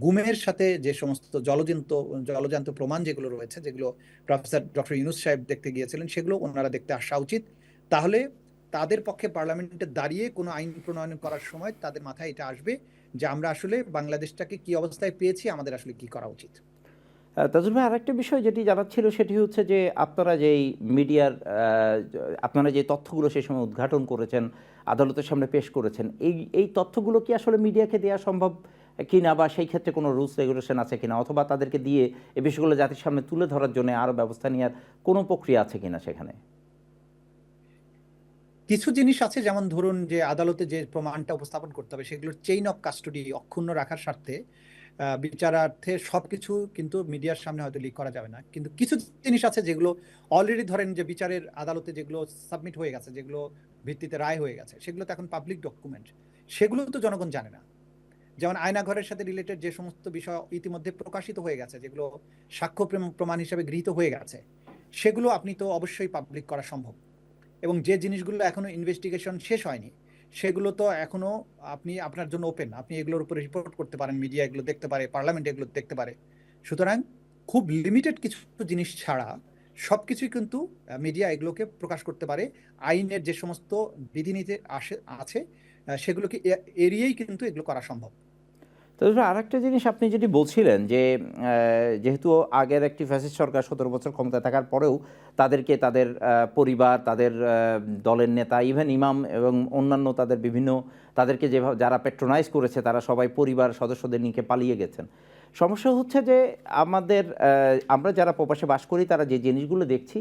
গুমের সাথে যে সমস্ত জলজান্ত প্রমাণ যেগুলো রয়েছে, যেগুলো প্রফেসর ডক্টর ইউনূস সাহেব দেখতে গিয়েছিলেন, সেগুলো ওনারা দেখতে আসা উচিত। তাহলে তাদের পক্ষে পার্লামেন্টে দাঁড়িয়ে কোনো আইন প্রণয়ন করার সময় তাদের মাথায় এটা আসবে যে আমরা আসলে বাংলাদেশটাকে কি অবস্থায় পেয়েছি, আমাদের আসলে কি করা উচিত। তাজুল ভাই, আরেকটা বিষয় যেটি জানার ছিল সেটি হচ্ছে যে আপনারা যেই মিডিয়ার আপনারা যে তথ্যগুলো সেই সময় উদ্ঘাটন করেছেন, আদালতের সামনে পেশ করেছেন, এই তথ্যগুলো কি আসলে মিডিয়াকে দেওয়া সম্ভব কিনা, বা সেই ক্ষেত্রে কোনো রুলস রেগুলেশন আছে কিনা, অথবা তাদেরকে দিয়ে এই বিষয়গুলো জাতির সামনে তুলে ধরার জন্য আরও ব্যবস্থা নেওয়ার কোনো প্রক্রিয়া আছে কিনা সেখানে? কিছু জিনিস আছে, যেমন ধরুন যে আদালতে যে প্রমাণটা উপস্থাপন করতে হবে সেগুলোর চেইন অফ কাস্টডি অক্ষুণ্ণ রাখার স্বার্থে বিচারার্থে সবকিছু কিন্তু মিডিয়ার সামনে হয়তো লিক করা যাবে না, কিন্তু কিছু জিনিস আছে যেগুলো অলরেডি ধরেন যে বিচারের আদালতে যেগুলো সাবমিট হয়ে গেছে, যেগুলো ভিত্তিতে রায় হয়ে গেছে, সেগুলো তো এখন পাবলিক ডকুমেন্ট, সেগুলো তো জনগণ জানে না। যেমন আয়নাঘরের সাথে রিলেটেড যে সমস্ত বিষয় ইতিমধ্যে প্রকাশিত হয়ে গেছে, যেগুলো সাক্ষ্য প্রমাণ হিসেবে গৃহীত হয়ে গেছে, সেগুলো আপনি তো অবশ্যই পাবলিক করা সম্ভব। এবং যে জিনিসগুলো এখনো ইনভেস্টিগেশন শেষ হয়নি সেগুলো তো এখনো আপনি আপনার জন্য ওপেন, আপনি এগুলোর উপরে রিপোর্ট করতে পারেন, মিডিয়া এগুলো দেখতে পারে, পার্লামেন্ট এগুলো দেখতে পারে। সুতরাং খুব লিমিটেড কিছু জিনিস ছাড়া সবকিছুই কিন্তু মিডিয়া এগুলোকে প্রকাশ করতে পারে। আইনের যে সমস্ত বিধিনীতি আছে সেগুলোকে এড়িয়েই কিন্তু এগুলো করা সম্ভব। তো আর একটা জিনিস আপনি যেটি বলছিলেন যে যেহেতু আগের একটি ফ্যাসিস্ট সরকার 17 বছর ক্ষমতায় থাকার পরেও তাদেরকে তাদের পরিবার, তাদের দলের নেতা, ইভেন ইমাম এবং অন্যান্য তাদের বিভিন্ন তাদেরকে যেভাবে যারা প্যাট্রোনাইজ করেছে তারা সবাই পরিবার সদস্যদের নিয়ে পালিয়ে গেছেন। সমস্যা হচ্ছে যে আমাদের আমরা যারা প্রবাসে বাস করি তারা যে জিনিসগুলো দেখছি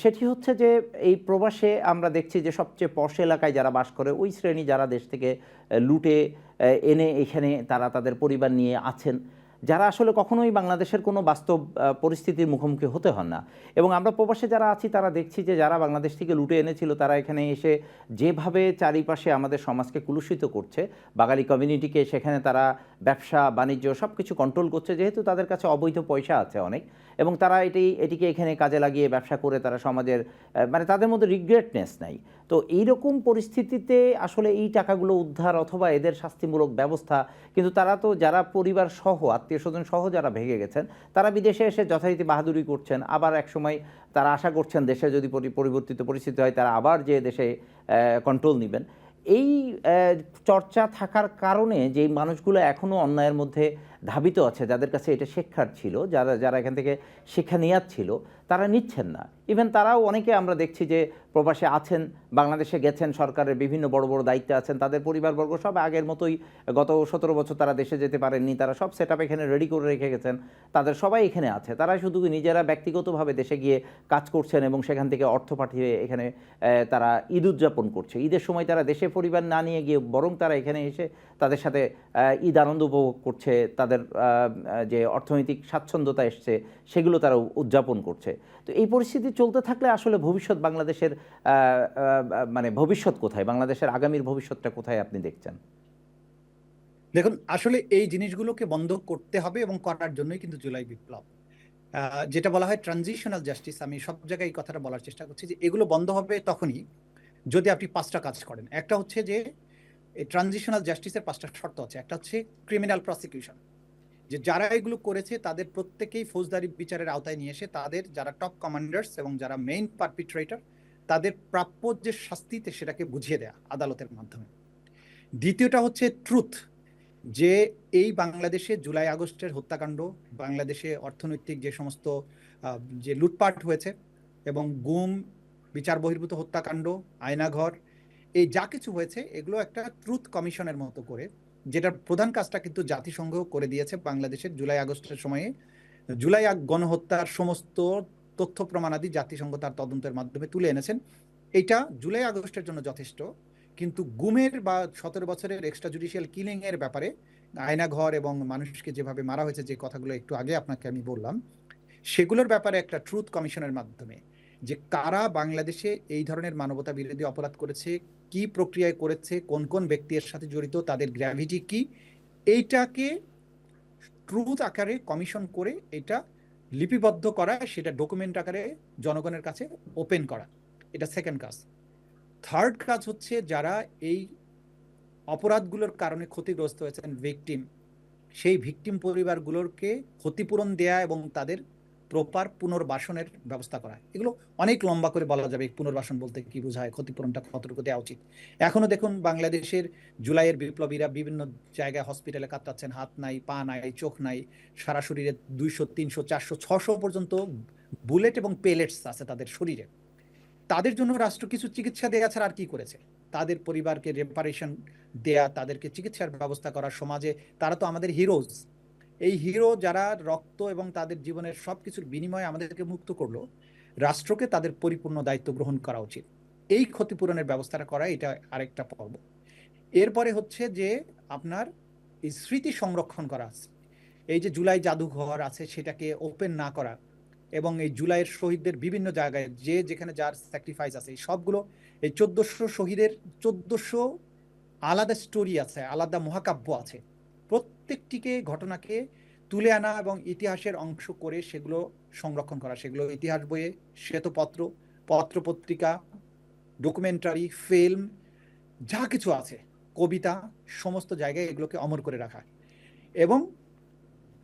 সেটি হচ্ছে যে এই প্রবাসে আমরা দেখছি যে সবচেয়ে পশ এলাকায় যারা বাস করে ওই শ্রেণী যারা দেশ থেকে লুটে এনে এখানে তারা তাদের পরিবার নিয়ে আছেন, যারা আসলে কখনোই বাংলাদেশের কোনো বাস্তব পরিস্থিতির মুখোমুখি হতে হন না। এবং আমরা প্রবাসে যারা আছি তারা দেখছি যে যারা বাংলাদেশ থেকে লুটে এনেছিল তারা এখানে এসে যেভাবে চারিপাশে আমাদের সমাজকে কুলুষিত করছে, বাঙালি কমিউনিটিকে, সেখানে তারা ব্যবসা বাণিজ্য সব কিছু কন্ট্রোল করছে, যেহেতু তাদের কাছে অবৈধ পয়সা আছে অনেক, এবং তারা এটিকে এখানে কাজে লাগিয়ে ব্যবসা করে তারা সমাজের মানে তাদের মধ্যে রিগ্রেটনেস নাই। তো এইরকম পরিস্থিতিতে আসলে এই টাকাগুলো উদ্ধার অথবা এদের শাস্তিমূলক ব্যবস্থা, কিন্তু তারা তো যারা পরিবার সহ আত্মীয় স্বজন সহ যারা ভেঙে গেছেন তারা বিদেশে এসে যথারীতি বাহাদুরি করছেন, আবার একসময় তারা আশা করছেন দেশে যদি পরিবর্তিত পরিস্থিতি হয় তারা আবার যে দেশে কন্ট্রোল নেবেন। এই চর্চা থাকার কারণে যে মানুষগুলো এখনও অন্যায়ের মধ্যে ধাবিত আছে, যাদের কাছে এটা শিক্ষার ছিল, যারা যারা এখান থেকে শিক্ষা নেওয়ার ছিল, তারা নিচ্ছেন না। ইভেন তারাও অনেকে আমরা দেখছি যে প্রবাসে আছেন, বাংলাদেশে গেছেন, সরকারের বিভিন্ন বড় বড় দায়িত্বে আছেন, তাদের পরিবারবর্গ সব আগের মতোই, গত 17 বছর তারা দেশে যেতে পারেননি, তারা সব সেট আপ এখানে রেডি করে রেখে গেছেন, তাদের সবাই এখানে আছে, তারা শুধু নিজেরা ব্যক্তিগতভাবে দেশে গিয়ে কাজ করছেন এবং সেখান থেকে অর্থ পাঠিয়ে এখানে তারা ঈদ উদযাপন করছে। ঈদের সময় তারা দেশে পরিবার না নিয়ে গিয়ে বরং তারা এখানে এসে তাদের সাথে ঈদ আনন্দ উপভোগ করছে, তাদের যে অর্থনৈতিক স্বাচ্ছন্দ্যতা এসছে সেগুলো তারা উদযাপন করছে। তো এই পরিস্থিতি চলতে থাকলে আসলে ভবিষ্যৎ বাংলাদেশের মানে ভবিষ্যৎ কোথায়, বাংলাদেশের আগামীর ভবিষ্যৎটা কোথায় আপনি দেখছেন? দেখুন, আসলে এই জিনিসগুলোকে বন্ধ করতে হবে এবং করার জন্যই কিন্তু জুলাই বিপ্লব, যেটা বলা হয় ট্রানজিশনাল জাস্টিস। আমি সব জায়গায় এই কথাটা বলার চেষ্টা করছি যে এগুলো বন্ধ হবে তখনই যদি আপনি 5টা কাজ করেন। একটা হচ্ছে যে এই ট্রানজিশনাল জাস্টিসের 5টা শর্ত আছে। একটা হচ্ছে ক্রিমিনাল প্রসিকিউশন, যে যারা এগুলো করেছে তাদের প্রত্যেকেই ফৌজদারি বিচারের আওতায় নিয়ে এসে তাদের যারা টপ কমান্ডার্স এবং যারা মেইন পারপিট্রেটর তাদের প্রাপ্য যে শাস্তিতে সেটাকে বুঝিয়ে দেয়া আদালতের মাধ্যমে। দ্বিতীয়টা হচ্ছে ট্রুথ, যে এই বাংলাদেশে জুলাই আগস্টের হত্যাকাণ্ড, বাংলাদেশে অর্থনৈতিক যে সমস্ত যে লুটপাট হয়েছে এবং গুম, বিচার বহির্ভূত হত্যাকাণ্ড, আয়নাঘর, এই যা কিছু হয়েছে এগুলো একটা ট্রুথ কমিশনের মতো করে, যেটার প্রধান কাজটা কিন্তু জাতিসংঘ করে দিয়েছে বাংলাদেশের জুলাই আগস্টের সময়ে। জুলাই গণহত্যার সমস্ত তথ্য প্রমাণাদি জাতিসংঘ তার তদন্তের মাধ্যমে তুলে এনেছেন। এটা জুলাই আগস্টের জন্য যথেষ্ট, কিন্তু গুমের বা 17 বছরের এক্সট্রা জুডিশিয়াল কিলিং এর ব্যাপারে, আয়নাঘর এবং মানুষকে যেভাবে মারা হয়েছে, যে কথাগুলো একটু আগে আপনাকে আমি বললাম, সেগুলোর ব্যাপারে একটা ট্রুথ কমিশনের মাধ্যমে যে কারা বাংলাদেশে এই ধরনের মানবতা বিরোধী অপরাধ করেছে, কি প্রক্রিয়ায় করেছে, কোন কোন ব্যক্তি এর সাথে জড়িত, তাদের গ্র্যাভিটি কি, এইটাকে ট্রুথ আকারে কমিশন করে এটা লিপিবদ্ধ করা, সেটা ডকুমেন্ট আকারে জনগণের কাছে ওপেন করা, এটা সেকেন্ড কাজ। থার্ড কাজ হচ্ছে যারা এই অপরাধগুলোর কারণে ক্ষতিগ্রস্ত হয়েছেন, ভিকটিম, সেই ভিকটিম পরিবারগুলোকে ক্ষতিপূরণ দেয়া এবং তাদের প্রপার পুনর্বাসনের ব্যবস্থা করা। এগুলো অনেক লম্বা করে বলা যাবে পুনর্বাসন বলতে কি বোঝায়, ক্ষতিপূরণটা কতটুকু দেওয়া উচিত। এখনো দেখুন বাংলাদেশের জুলাইয়ের বিপ্লবীরা বিভিন্ন জায়গায় হসপিটালে কাটাচ্ছেন, হাত নাই, পা নাই, চোখ নাই, সারা শরীরে 200, 300, 400, 600 পর্যন্ত বুলেট এবং পেলেটস আছে তাদের শরীরে। তাদের জন্য রাষ্ট্র কিছু চিকিৎসা দেয়া ছাড়া আর কি করেছে? তাদের পরিবারকে রেপারেশন দেয়া, তাদেরকে চিকিৎসার ব্যবস্থা করা। সমাজে তারা তো আমাদের হিরোজ। এই হিরো যারা রক্ত এবং তাদের জীবনের সবকিছুর বিনিময়ে আমাদেরকে মুক্ত করলো, রাষ্ট্রকে তাদের পরিপূর্ণ দায়িত্ব গ্রহণ করা উচিত। এই ক্ষতিপূরণের ব্যবস্থাটা করা, এটা আরেকটা পর্ব। এরপরে হচ্ছে যে আপনার এই স্মৃতি সংরক্ষণ করা আছে। এই যে জুলাই জাদুঘর আছে সেটাকে ওপেন না করা, এবং এই জুলাইয়ের শহীদদের বিভিন্ন জায়গায় যে যেখানে যার স্যাক্রিফাইস আছে, এই সবগুলো, এই 1400 শহীদের 1400 আলাদা স্টোরি আছে, আলাদা মহাকাব্য আছে। প্রত্যেকটিকে ঘটনাকে তুলে আনা এবং ইতিহাসের অংশ করে সেগুলো সংরক্ষণ করা, সেগুলো ইতিহাস বইয়ে, শ্বেতপত্র, পত্রপত্রিকা, ডকুমেন্টারি, ফিল্ম, যা কিছু আছে, কবিতা, সমস্ত জায়গায় এগুলোকে অমর করে রাখা। এবং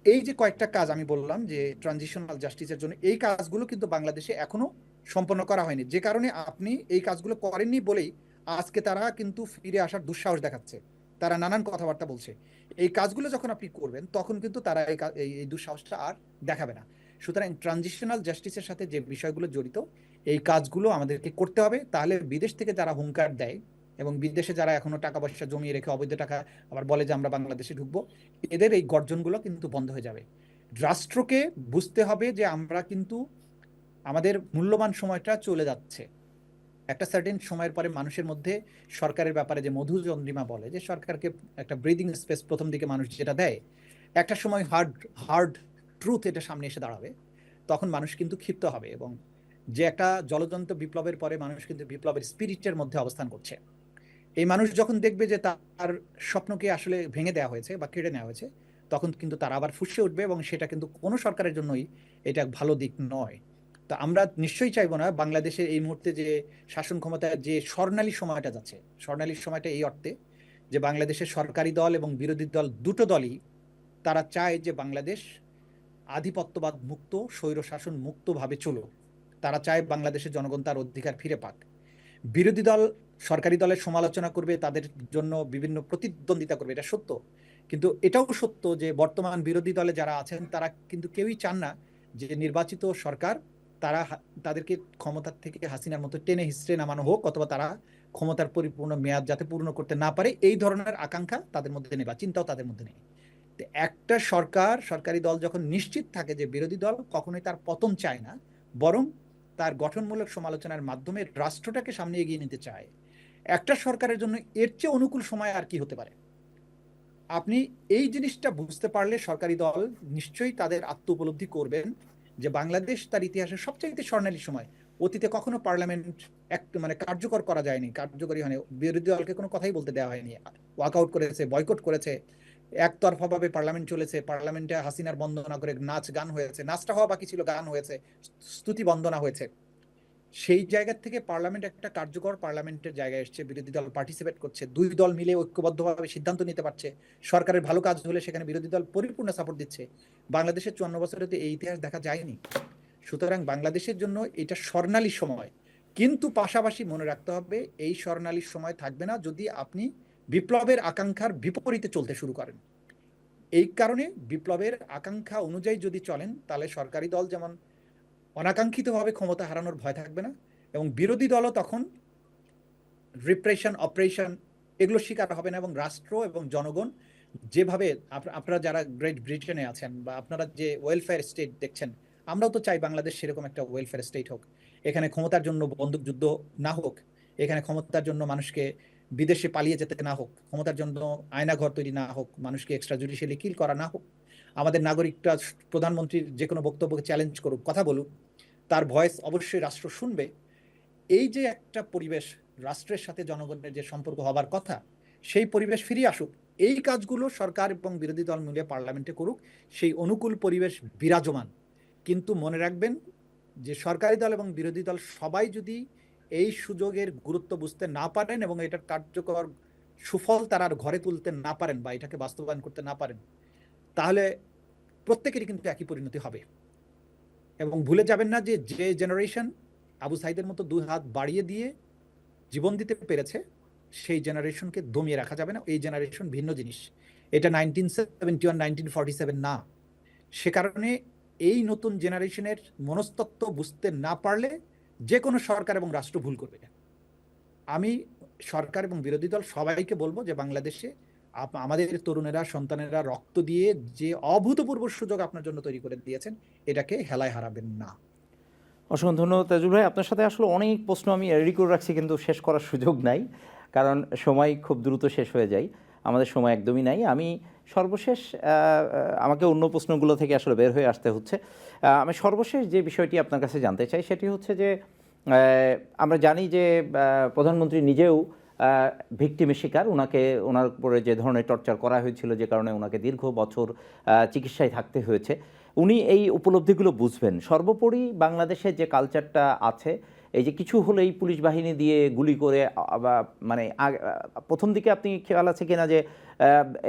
এই যে কয়েকটা কাজ আমি বললাম যে ট্রানজিশনাল জাস্টিসের জন্য, এই কাজগুলো কিন্তু বাংলাদেশে এখনো সম্পন্ন করা হয়নি। যে কারণে আপনি এই কাজগুলো করেননি বলেই আজকে তারা কিন্তু ফিরে আসার দুঃসাহস দেখাচ্ছে, তারা নানান কথাবার্তা বলছে। এই কাজগুলো যখন আপনি করবেন তখন কিন্তু তারা এই দুঃসাহসটা আর দেখাবে না। সুতরাং ট্রানজিশনাল জাস্টিসের সাথে যে বিষয়গুলো জড়িত, এই কাজগুলো আমাদেরকে করতে হবে। তাহলে বিদেশ থেকে যারা হুঙ্কার দেয় এবং বিদেশে যারা এখনো টাকা পয়সা জমিয়ে রেখে অবৈধ টাকা আবার বলে যে আমরা বাংলাদেশে ঢুকবো, এদের এই গর্জনগুলো কিন্তু বন্ধ হয়ে যাবে। রাষ্ট্রকে বুঝতে হবে যে আমরা কিন্তু আমাদের মূল্যবান সময়টা চলে যাচ্ছে। একটা সার্টেন সময়ের পরে মানুষের মধ্যে সরকারের ব্যাপারে যে মধু চন্দ্রিমা বলে, যে সরকারকে একটা ব্রিদিং স্পেস প্রথম দিকে মানুষ যেটা দেয়, একটা সময় হার্ড ট্রুথ এটা সামনে এসে দাঁড়াবে, তখন মানুষ কিন্তু ক্ষিপ্ত হবে। এবং যে একটা জলযন্ত্র বিপ্লবের পরে মানুষ কিন্তু বিপ্লবের স্পিরিটের মধ্যে অবস্থান করছে, এই মানুষ যখন দেখবে যে তার স্বপ্নকে আসলে ভেঙে দেওয়া হয়েছে বা কেড়ে নেওয়া হয়েছে, তখন কিন্তু তারা আবার ফুঁসে উঠবে, এবং সেটা কিন্তু কোনো সরকারের জন্যই এটা ভালো দিক নয়। তা আমরা নিশ্চয়ই চাইবো না বাংলাদেশের এই মুহূর্তে যে শাসন ক্ষমতার যে স্বর্ণালী সময়টা যাচ্ছে, স্বর্ণালী সময়টা এই অর্থে যে বাংলাদেশের সরকারি দল এবং বিরোধী দল দুটো দলই তারা চায় যে বাংলাদেশ আধিপত্যবাদ মুক্ত, স্বৈরশাসন মুক্তভাবে চলুক। তারা চায় বাংলাদেশের জনগণ তার অধিকার ফিরে পাক। বিরোধী দল সরকারি দলের সমালোচনা করবে, তাদের জন্য বিভিন্ন প্রতিদ্বন্দ্বিতা করবে, এটা সত্য। কিন্তু এটাও সত্য যে বর্তমান বিরোধী দলে যারা আছেন তারা কিন্তু কেউই চান না যে নির্বাচিত সরকার তাদেরকে ক্ষমতার থেকে হাসিনার মতো টেনে হিস্ট্রে নামানো হোক, অথবা তারা ক্ষমতার পরিপূর্ণ মেয়াদ যাতে পূর্ণ করতে না পারে, এই ধরনের আকাঙ্ক্ষা তাদের মধ্যে নেই বা চিন্তাও তাদের মধ্যে নেই। একটা সরকারি দল যখন নিশ্চিত থাকে যে বিরোধী দল কখনোই তার পতন চায় না, বরং তার গঠনমূলক সমালোচনার মাধ্যমে রাষ্ট্রটাকে সামনে এগিয়ে নিতে চায়, একটা সরকারের জন্য এর চেয়ে অনুকূল সময় আর কি হতে পারে? আপনি এই জিনিসটা বুঝতে পারলে সরকারি দল নিশ্চয়ই তাদের আত্ম উপলব্ধি করবেন যে বাংলাদেশ তার ইতিহাসের সবচেয়ে স্বর্ণালী সময়। অতীতে কখনো পার্লামেন্ট কার্যকর করা যায়নি, কার্যকরী হয়নি, বিরোধী দলকে কোনো কথাই বলতে দেওয়া হয়নি, ওয়াকআউট করেছে, বয়কট করেছে, একতরফাভাবে পার্লামেন্ট চলেছে, পার্লামেন্টে হাসিনার বন্দনা করে নাচ গান হয়েছে, নাচটা হওয়া বাকি ছিল, গান হয়েছে, স্তুতি বন্দনা হয়েছে। সেই জায়গা থেকে পার্লামেন্ট একটা কার্যকর পার্লামেন্টের জায়গায় এসছে, বিরোধী দল পার্টিসিপেট করছে, দুই দল মিলে ঐক্যবদ্ধভাবে সিদ্ধান্ত নিতে পারছে, সরকারের ভালো কাজ হলে সেখানে বিরোধী দল পরিপূর্ণ সাপোর্ট দিচ্ছে। বাংলাদেশের 54 বছরে তো এই ইতিহাস দেখা যায়নি। সুতরাং বাংলাদেশের জন্য এটা স্বর্ণালী সময়, কিন্তু পাশাপাশি মনে রাখতে হবে এই স্বর্ণালী সময় থাকবে না যদি আপনি বিপ্লবের আকাঙ্ক্ষার বিপরীতে চলতে শুরু করেন। এই কারণে বিপ্লবের আকাঙ্ক্ষা অনুযায়ী যদি চলেন, তাহলে সরকারি দল যেমন অনাকাঙ্ক্ষিতভাবে ক্ষমতা হারানোর ভয় থাকবে না, এবং বিরোধী দলও তখন রিপ্রেশন, অপারেশন এগুলো শিকার হবে না, এবং রাষ্ট্র এবং জনগণ যেভাবে আপনারা যারা গ্রেট ব্রিটেনে আছেন বা আপনারা যে ওয়েলফেয়ার স্টেট দেখছেন, আমরাও তো চাই বাংলাদেশ সেরকম একটা ওয়েলফেয়ার স্টেট হোক। এখানে ক্ষমতার জন্য বন্দুক যুদ্ধ না হোক, এখানে ক্ষমতার জন্য মানুষকে বিদেশে পালিয়ে যেতে না হোক, ক্ষমতার জন্য আয়নাঘর তৈরি না হোক, মানুষকে এক্সট্রা জুডিশিয়ালি কিল করা না হোক। আমাদের নাগরিকরা প্রধানমন্ত্রীর যে কোনো বক্তব্যকে চ্যালেঞ্জ করুক, কথা বলুক, তার ভয়েস অবশ্যই রাষ্ট্র শুনবে। এই যে একটা পরিবেশ, রাষ্ট্রের সাথে জনগণের যে সম্পর্ক হবার কথা, সেই পরিবেশ ফিরিয়ে আসুক। এই কাজগুলো সরকার এবং বিরোধী দল মিলে পার্লামেন্টে করুক, সেই অনুকূল পরিবেশ বিরাজমান। কিন্তু মনে রাখবেন যে সরকারি দল এবং বিরোধী দল সবাই যদি এই সুযোগের গুরুত্ব বুঝতে না পারেন এবং এটার কার্যকর সুফল তারা আর ঘরে তুলতে না পারেন বা এটাকে বাস্তবায়ন করতে না পারেন, তাহলে প্রত্যেকেরই কিন্তু একই পরিণতি হবে। এবং ভুলে যাবেন না যে যে জেনারেশন আবু সাইদের মতো দুই হাত বাড়িয়ে দিয়ে জীবন দিতে পেরেছে, সেই জেনারেশনকে দমিয়ে রাখা যাবে না। এই জেনারেশন ভিন্ন জিনিস, এটা 1971 1947 না। সে কারণে এই নতুন জেনারেশনের মনস্তত্ত্ব বুঝতে না পারলে যে কোনো সরকার এবং রাষ্ট্র ভুল করবে। আমি সরকার এবং বিরোধী দল সবাইকে বলবো যে বাংলাদেশে আমাদের তরুণেরা, সন্তানেরা রক্ত দিয়ে যে অভূতপূর্ব সুযোগ আপনার জন্য তৈরি করে দিয়েছেন, এটাকে হেলায় হারাবেন না। অসংখ্য ধন্যবাদ তাজুল ভাই। আপনার সাথে আসলে অনেক প্রশ্ন আমি রেডি করে রাখছি, কিন্তু শেষ করার সুযোগ নাই, কারণ সময় খুব দ্রুত শেষ হয়ে যায়, আমাদের সময় একদমই নাই। আমি সর্বশেষ আমাকে অন্য প্রশ্নগুলো থেকে আসলে বের হয়ে আসতে হচ্ছে। আমি সর্বশেষ যে বিষয়টি আপনার কাছে জানতে চাই সেটি হচ্ছে যে আমরা জানি যে প্রধানমন্ত্রী নিজেও ভিকটিমের শিকার, ওনার উপরে যে ধরনের টর্চার করা হয়েছিল, যে কারণে ওনাকে দীর্ঘ বছর চিকিৎসায় থাকতে হয়েছে, উনি এই উপলব্ধিগুলো বুঝবেন। সর্বোপরি বাংলাদেশে যে কালচারটা আছে, এই যে কিছু হলেই পুলিশ বাহিনী দিয়ে গুলি করে, মানে প্রথম দিকে আপনি খেয়াল আছে কিনা যে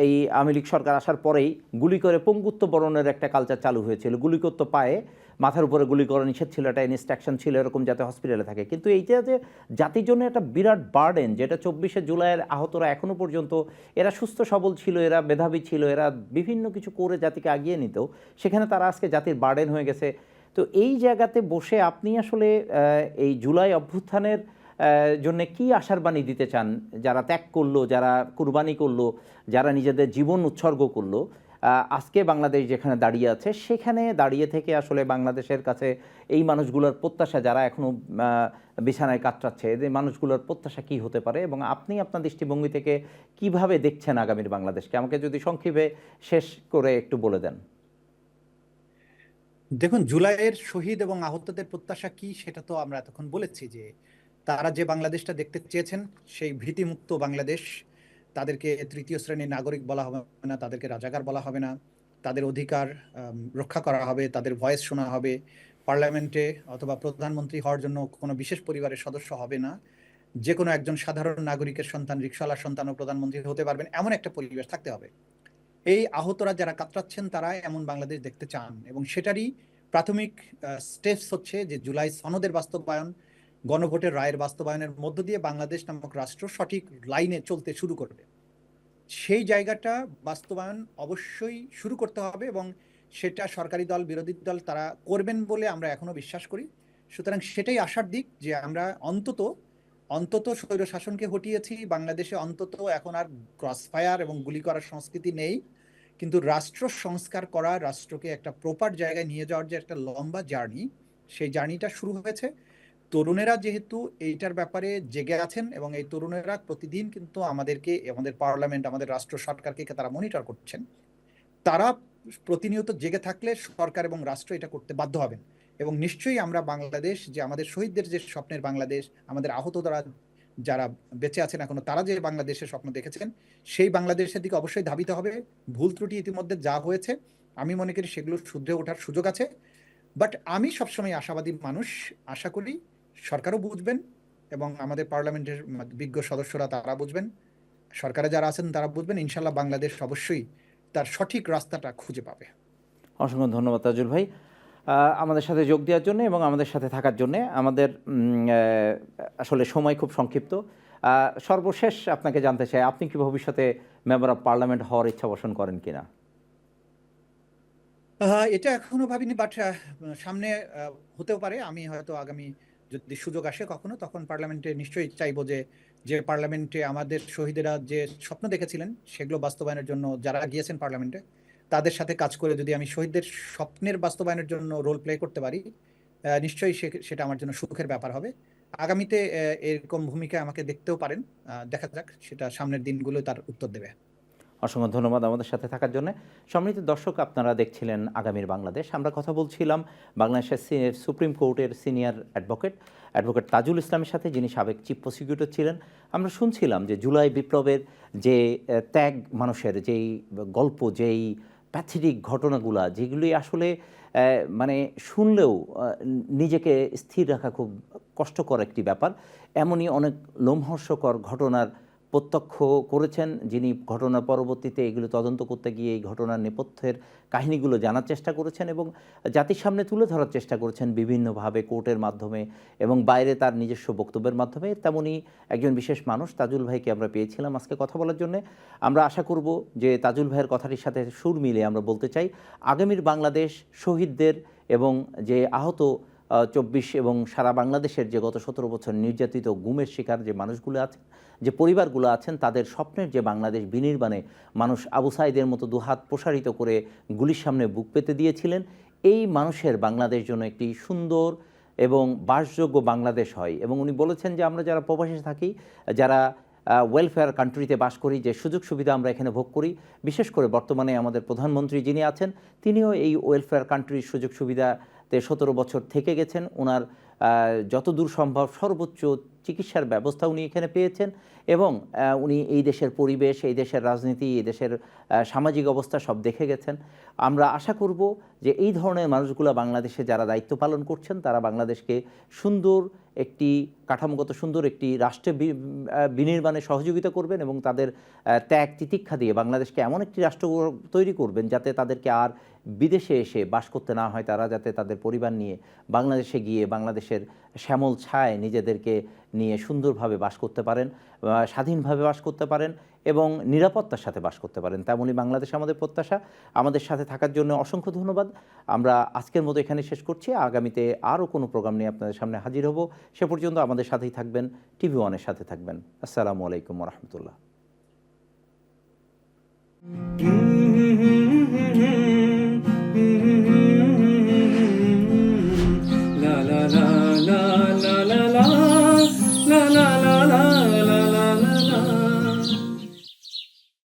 এই আওয়ামী লীগ সরকার আসার পরেই গুলি করে পঙ্গুত্ব বরণের একটা কালচার চালু হয়েছিল, গুলি করতে পায়ে, মাথার উপরে গুলি করা নিষেধ ছিল, একটা ইনস্ট্রাকশন ছিল এরকম যাতে হসপিটালে থাকে। কিন্তু এইটা যে জাতির জন্য একটা বিরাট বার্ডেন, যেটা 24শে জুলাইয়ের আহতরা এখনও পর্যন্ত, এরা সুস্থ সবল ছিল, এরা মেধাবী ছিল, এরা বিভিন্ন কিছু করে জাতিকে আগিয়ে নিত, সেখানে তারা আজকে জাতির বার্ডেন হয়ে গেছে। তো এই জায়গাতে বসে আপনি আসলে এই জুলাই অভ্যুত্থানের জন্য কি আশার বাণী দিতে চান, যারা ত্যাগ করলো, যারা কুরবানি করলো, যারা নিজেদের জীবন উৎসর্গ করলো, আজকে বাংলাদেশ যেখানে দাঁড়িয়ে আছে, সেখানে দাঁড়িয়ে থেকে আসলে বাংলাদেশের কাছে এই মানুষগুলোর প্রত্যাশা, যারা এখনও বিছানায় কাতরাচ্ছে, এদের মানুষগুলোর প্রত্যাশা কি হতে পারে, এবং আপনি আপনার দৃষ্টিভঙ্গি থেকে কিভাবে দেখছেন আগামীর বাংলাদেশকে, আমাকে যদি সংক্ষেপে শেষ করে একটু বলে দেন। দেখুন, জুলাইয়ের শহীদ এবং আহতদের প্রত্যাশা কি সেটা তো আমরা এতক্ষণ বলেছি, যে তারা যে বাংলাদেশটা দেখতে চেয়েছেন সেই ভীতিমুক্ত বাংলাদেশ। তাদেরকে তৃতীয় শ্রেণীর নাগরিক বলা হবে না, তাদেরকে রাজাকার বলা হবে না, তাদের অধিকার রক্ষা করা হবে, তাদের ভয়েস শোনা হবে, পার্লামেন্টে অথবা প্রধানমন্ত্রী হওয়ার জন্য কোনো বিশেষ পরিবারের সদস্য হবে না, যে কোনো একজন সাধারণ নাগরিকের সন্তান, রিকশাওয়ালার সন্তানও প্রধানমন্ত্রী হতে পারবেন, এমন একটা পরিবেশ থাকতে হবে। এই আহতরা যারা কাতরাচ্ছেন তারা এমন বাংলাদেশ দেখতে চান, এবং সেটারই প্রাথমিক স্টেপস হচ্ছে যে জুলাই সনদের বাস্তবায়ন, গণভোটের রায়ের বাস্তবায়নের মধ্য দিয়ে বাংলাদেশ নামক রাষ্ট্র সঠিক লাইনে চলতে শুরু করবে। সেই জায়গাটা বাস্তবায়ন অবশ্যই শুরু করতে হবে, এবং সেটা সরকারি দল, বিরোধী দল তারা করবেন বলে আমরা এখনো বিশ্বাস করি। সুতরাং সেটাই আশার দিক, যে আমরা অন্তত স্বৈর শাসনকে হটিয়েছি বাংলাদেশে, অন্তত এখন আর ক্রসফায়ার এবং গুলি করার সংস্কৃতি নেই। কিন্তু রাষ্ট্র সংস্কার করা, রাষ্ট্রকে একটা প্রপার জায়গায় নিয়ে যাওয়ার যে একটা লম্বা জার্নি, সেই জার্নিটা শুরু হয়েছে। তরুণেরা যেহেতু এইটার ব্যাপারে জেগে আছেন, এবং এই তরুণেরা প্রতিদিন কিন্তু আমাদেরকে, আমাদের পার্লামেন্ট, আমাদের রাষ্ট্র সরকারকে তারা মনিটর করছেন, তারা প্রতিনিয়ত জেগে থাকলে সরকার এবং রাষ্ট্র এটা করতে বাধ্য হবেন। এবং নিশ্চয়ই আমরা বাংলাদেশ, যে আমাদের শহীদদের যে স্বপ্নের বাংলাদেশ, আমাদের আহত যারা বেঁচে আছেন এখনো, তারা যে বাংলাদেশের স্বপ্ন দেখেছেন, সেই বাংলাদেশের দিকে অবশ্যই ধাবিত হবে। ভুল ত্রুটি ইতিমধ্যে যা হয়েছে আমি মনে করি সেগুলো শুধরে ওঠার সুযোগ আছে। বাট আমি সবসময় আশাবাদী মানুষ, আশা করি সরকারও বুঝবেন এবং আমাদের পার্লামেন্টের বিজ্ঞ সদস্যরা তারা বুঝবেন, সরকারে যারা আছেন তারা বুঝবেন। ইনশাল্লাহ বাংলাদেশ অবশ্যই তার সঠিক রাস্তাটা খুঁজে পাবে। অসংখ্য ধন্যবাদ তাজুল ভাই আমাদের সাথে যোগ দেওয়ার জন্য এবং আমাদের সাথে থাকার জন্য। আমাদের আসলে সময় খুব সংক্ষিপ্ত। সর্বশেষ আপনাকে জানতে চাই, আপনি কি ভবিষ্যতে মেম্বার অফ পার্লামেন্ট হওয়ার ইচ্ছা পোষণ করেন কিনা? এটা এখনো ভাবিনি, বাট সামনে হতেও পারে। আমি হয়তো আগামী যদি সুযোগ আসে কখনো, তখন পার্লামেন্টে নিশ্চয়ই চাইবো যে পার্লামেন্টে আমাদের শহীদেরা যে স্বপ্ন দেখেছিলেন সেগুলো বাস্তবায়নের জন্য যারা গিয়েছেন পার্লামেন্টে, তাদের সাথে কাজ করে যদি আমি শহীদদের স্বপ্নের বাস্তবায়নের জন্য রোল প্লে করতে পারি, নিশ্চয়ই সেটা আমার জন্য সুখের ব্যাপার হবে। আগামীতে এরকম ভূমিকা আমাকে দেখতেও পারেন, দেখা যাক, সেটা সামনের দিনগুলো তার উত্তর দেবে। অসংখ্য ধন্যবাদ আমাদের সাথে থাকার জন্য। সম্মানিত দর্শক, আপনারা দেখছিলেন আগামীর বাংলাদেশ। আমরা কথা বলছিলাম বাংলাদেশের সুপ্রিম কোর্টের সিনিয়র অ্যাডভোকেট তাজুল ইসলামের সাথে, যিনি সাবেক চিফ প্রসিকিউটর ছিলেন। আমরা শুনছিলাম যে জুলাই বিপ্লবের যে ত্যাগ, মানুষের যেই গল্প, যেই প্যাথেটিক ঘটনাগুলা, যেগুলি আসলে মানে শুনলেও নিজেকে স্থির রাখা খুব কষ্টকর একটি ব্যাপার। এমনই অনেক লোমহর্ষকর ঘটনার প্রত্যক্ষ করেছেন যিনি, ঘটনার পরবর্তীতে এগুলো তদন্ত করতে গিয়ে এই ঘটনার নেপথ্যের কাহিনীগুলো জানার চেষ্টা করেছেন এবং জাতির সামনে তুলে ধরার চেষ্টা করেছেন বিভিন্নভাবে, কোর্টের মাধ্যমে এবং বাইরে তার নিজস্ব বক্তব্যের মাধ্যমে। তেমনই একজন বিশেষ মানুষ তাজুল ভাইকে আমরা পেয়েছিলাম আজকে কথা বলার জন্য। আমরা আশা করব যে তাজুল ভাইয়ের কথাটির সাথে সুর মিলে আমরা বলতে চাই, আগামীর বাংলাদেশ শহীদদের এবং যে আহত 24 এবং সারা বাংলাদেশের যে গত 17 বছর নির্যাতিত গুমের শিকার যে মানুষগুলো আছেন, যে পরিবারগুলো আছেন, তাদের স্বপ্নের যে বাংলাদেশ বিনির্মাণে মানুষ আবু সাইদের মতো দুহাত প্রসারিত করে গুলির সামনে বুক পেতে দিয়েছিলেন, এই মানুষের বাংলাদেশ যেন একটি সুন্দর এবং বাসযোগ্য বাংলাদেশ হয়। এবং উনি বলেছেন যে আমরা যারা প্রবাসী থাকি, যারা ওয়েলফেয়ার কান্ট্রিতে বাস করি, যে সুযোগ সুবিধা আমরা এখানে ভোগ করি, বিশেষ করে বর্তমানে আমাদের প্রধানমন্ত্রী যিনি আছেন, তিনিও এই ওয়েলফেয়ার কান্ট্রির সুযোগ সুবিধাতে 17 বছর থেকে গেছেন। ওনার যতদূর সম্ভব সর্বোচ্চ চিকিৎসার ব্যবস্থা উনি এখানে পেয়েছেন এবং উনি এই দেশের পরিবেশ, এই দেশের রাজনীতি, এই দেশের সামাজিক অবস্থা সব দেখে গেছেন। আমরা আশা করব যে এই ধরনের মানুষগুলো বাংলাদেশে যারা দায়িত্ব পালন করছেন, তারা বাংলাদেশকে সুন্দর একটি কাঠামোগত সুন্দর একটি রাষ্ট্রে বিনির্মাণে সহযোগিতা করবেন এবং তাদের ত্যাগ তিতিক্ষা দিয়ে বাংলাদেশকে এমন একটি রাষ্ট্র তৈরি করবেন যাতে তাদেরকে আর বিদেশে এসে বাস করতে না হয়, তারা যাতে তাদের পরিবার নিয়ে বাংলাদেশে গিয়ে বাংলাদেশের শ্যামল ছায় নিজেদেরকে নিয়ে সুন্দরভাবে বাস করতে পারেন, স্বাধীনভাবে বাস করতে পারেন এবং নিরাপত্তার সাথে বাস করতে পারেন। তেমনই বাংলাদেশ আমাদের প্রত্যাশা। আমাদের সাথে থাকার জন্য অসংখ্য ধন্যবাদ। আমরা আজকের মতো এখানে শেষ করছি। আগামীতে আরও কোনো প্রোগ্রাম নিয়ে আপনাদের সামনে হাজির হব। সে পর্যন্ত আমাদের সাথেই থাকবেন, টিভি ওয়ানের সাথে থাকবেন। আসসালামু আলাইকুম ওয়া রাহমাতুল্লাহ।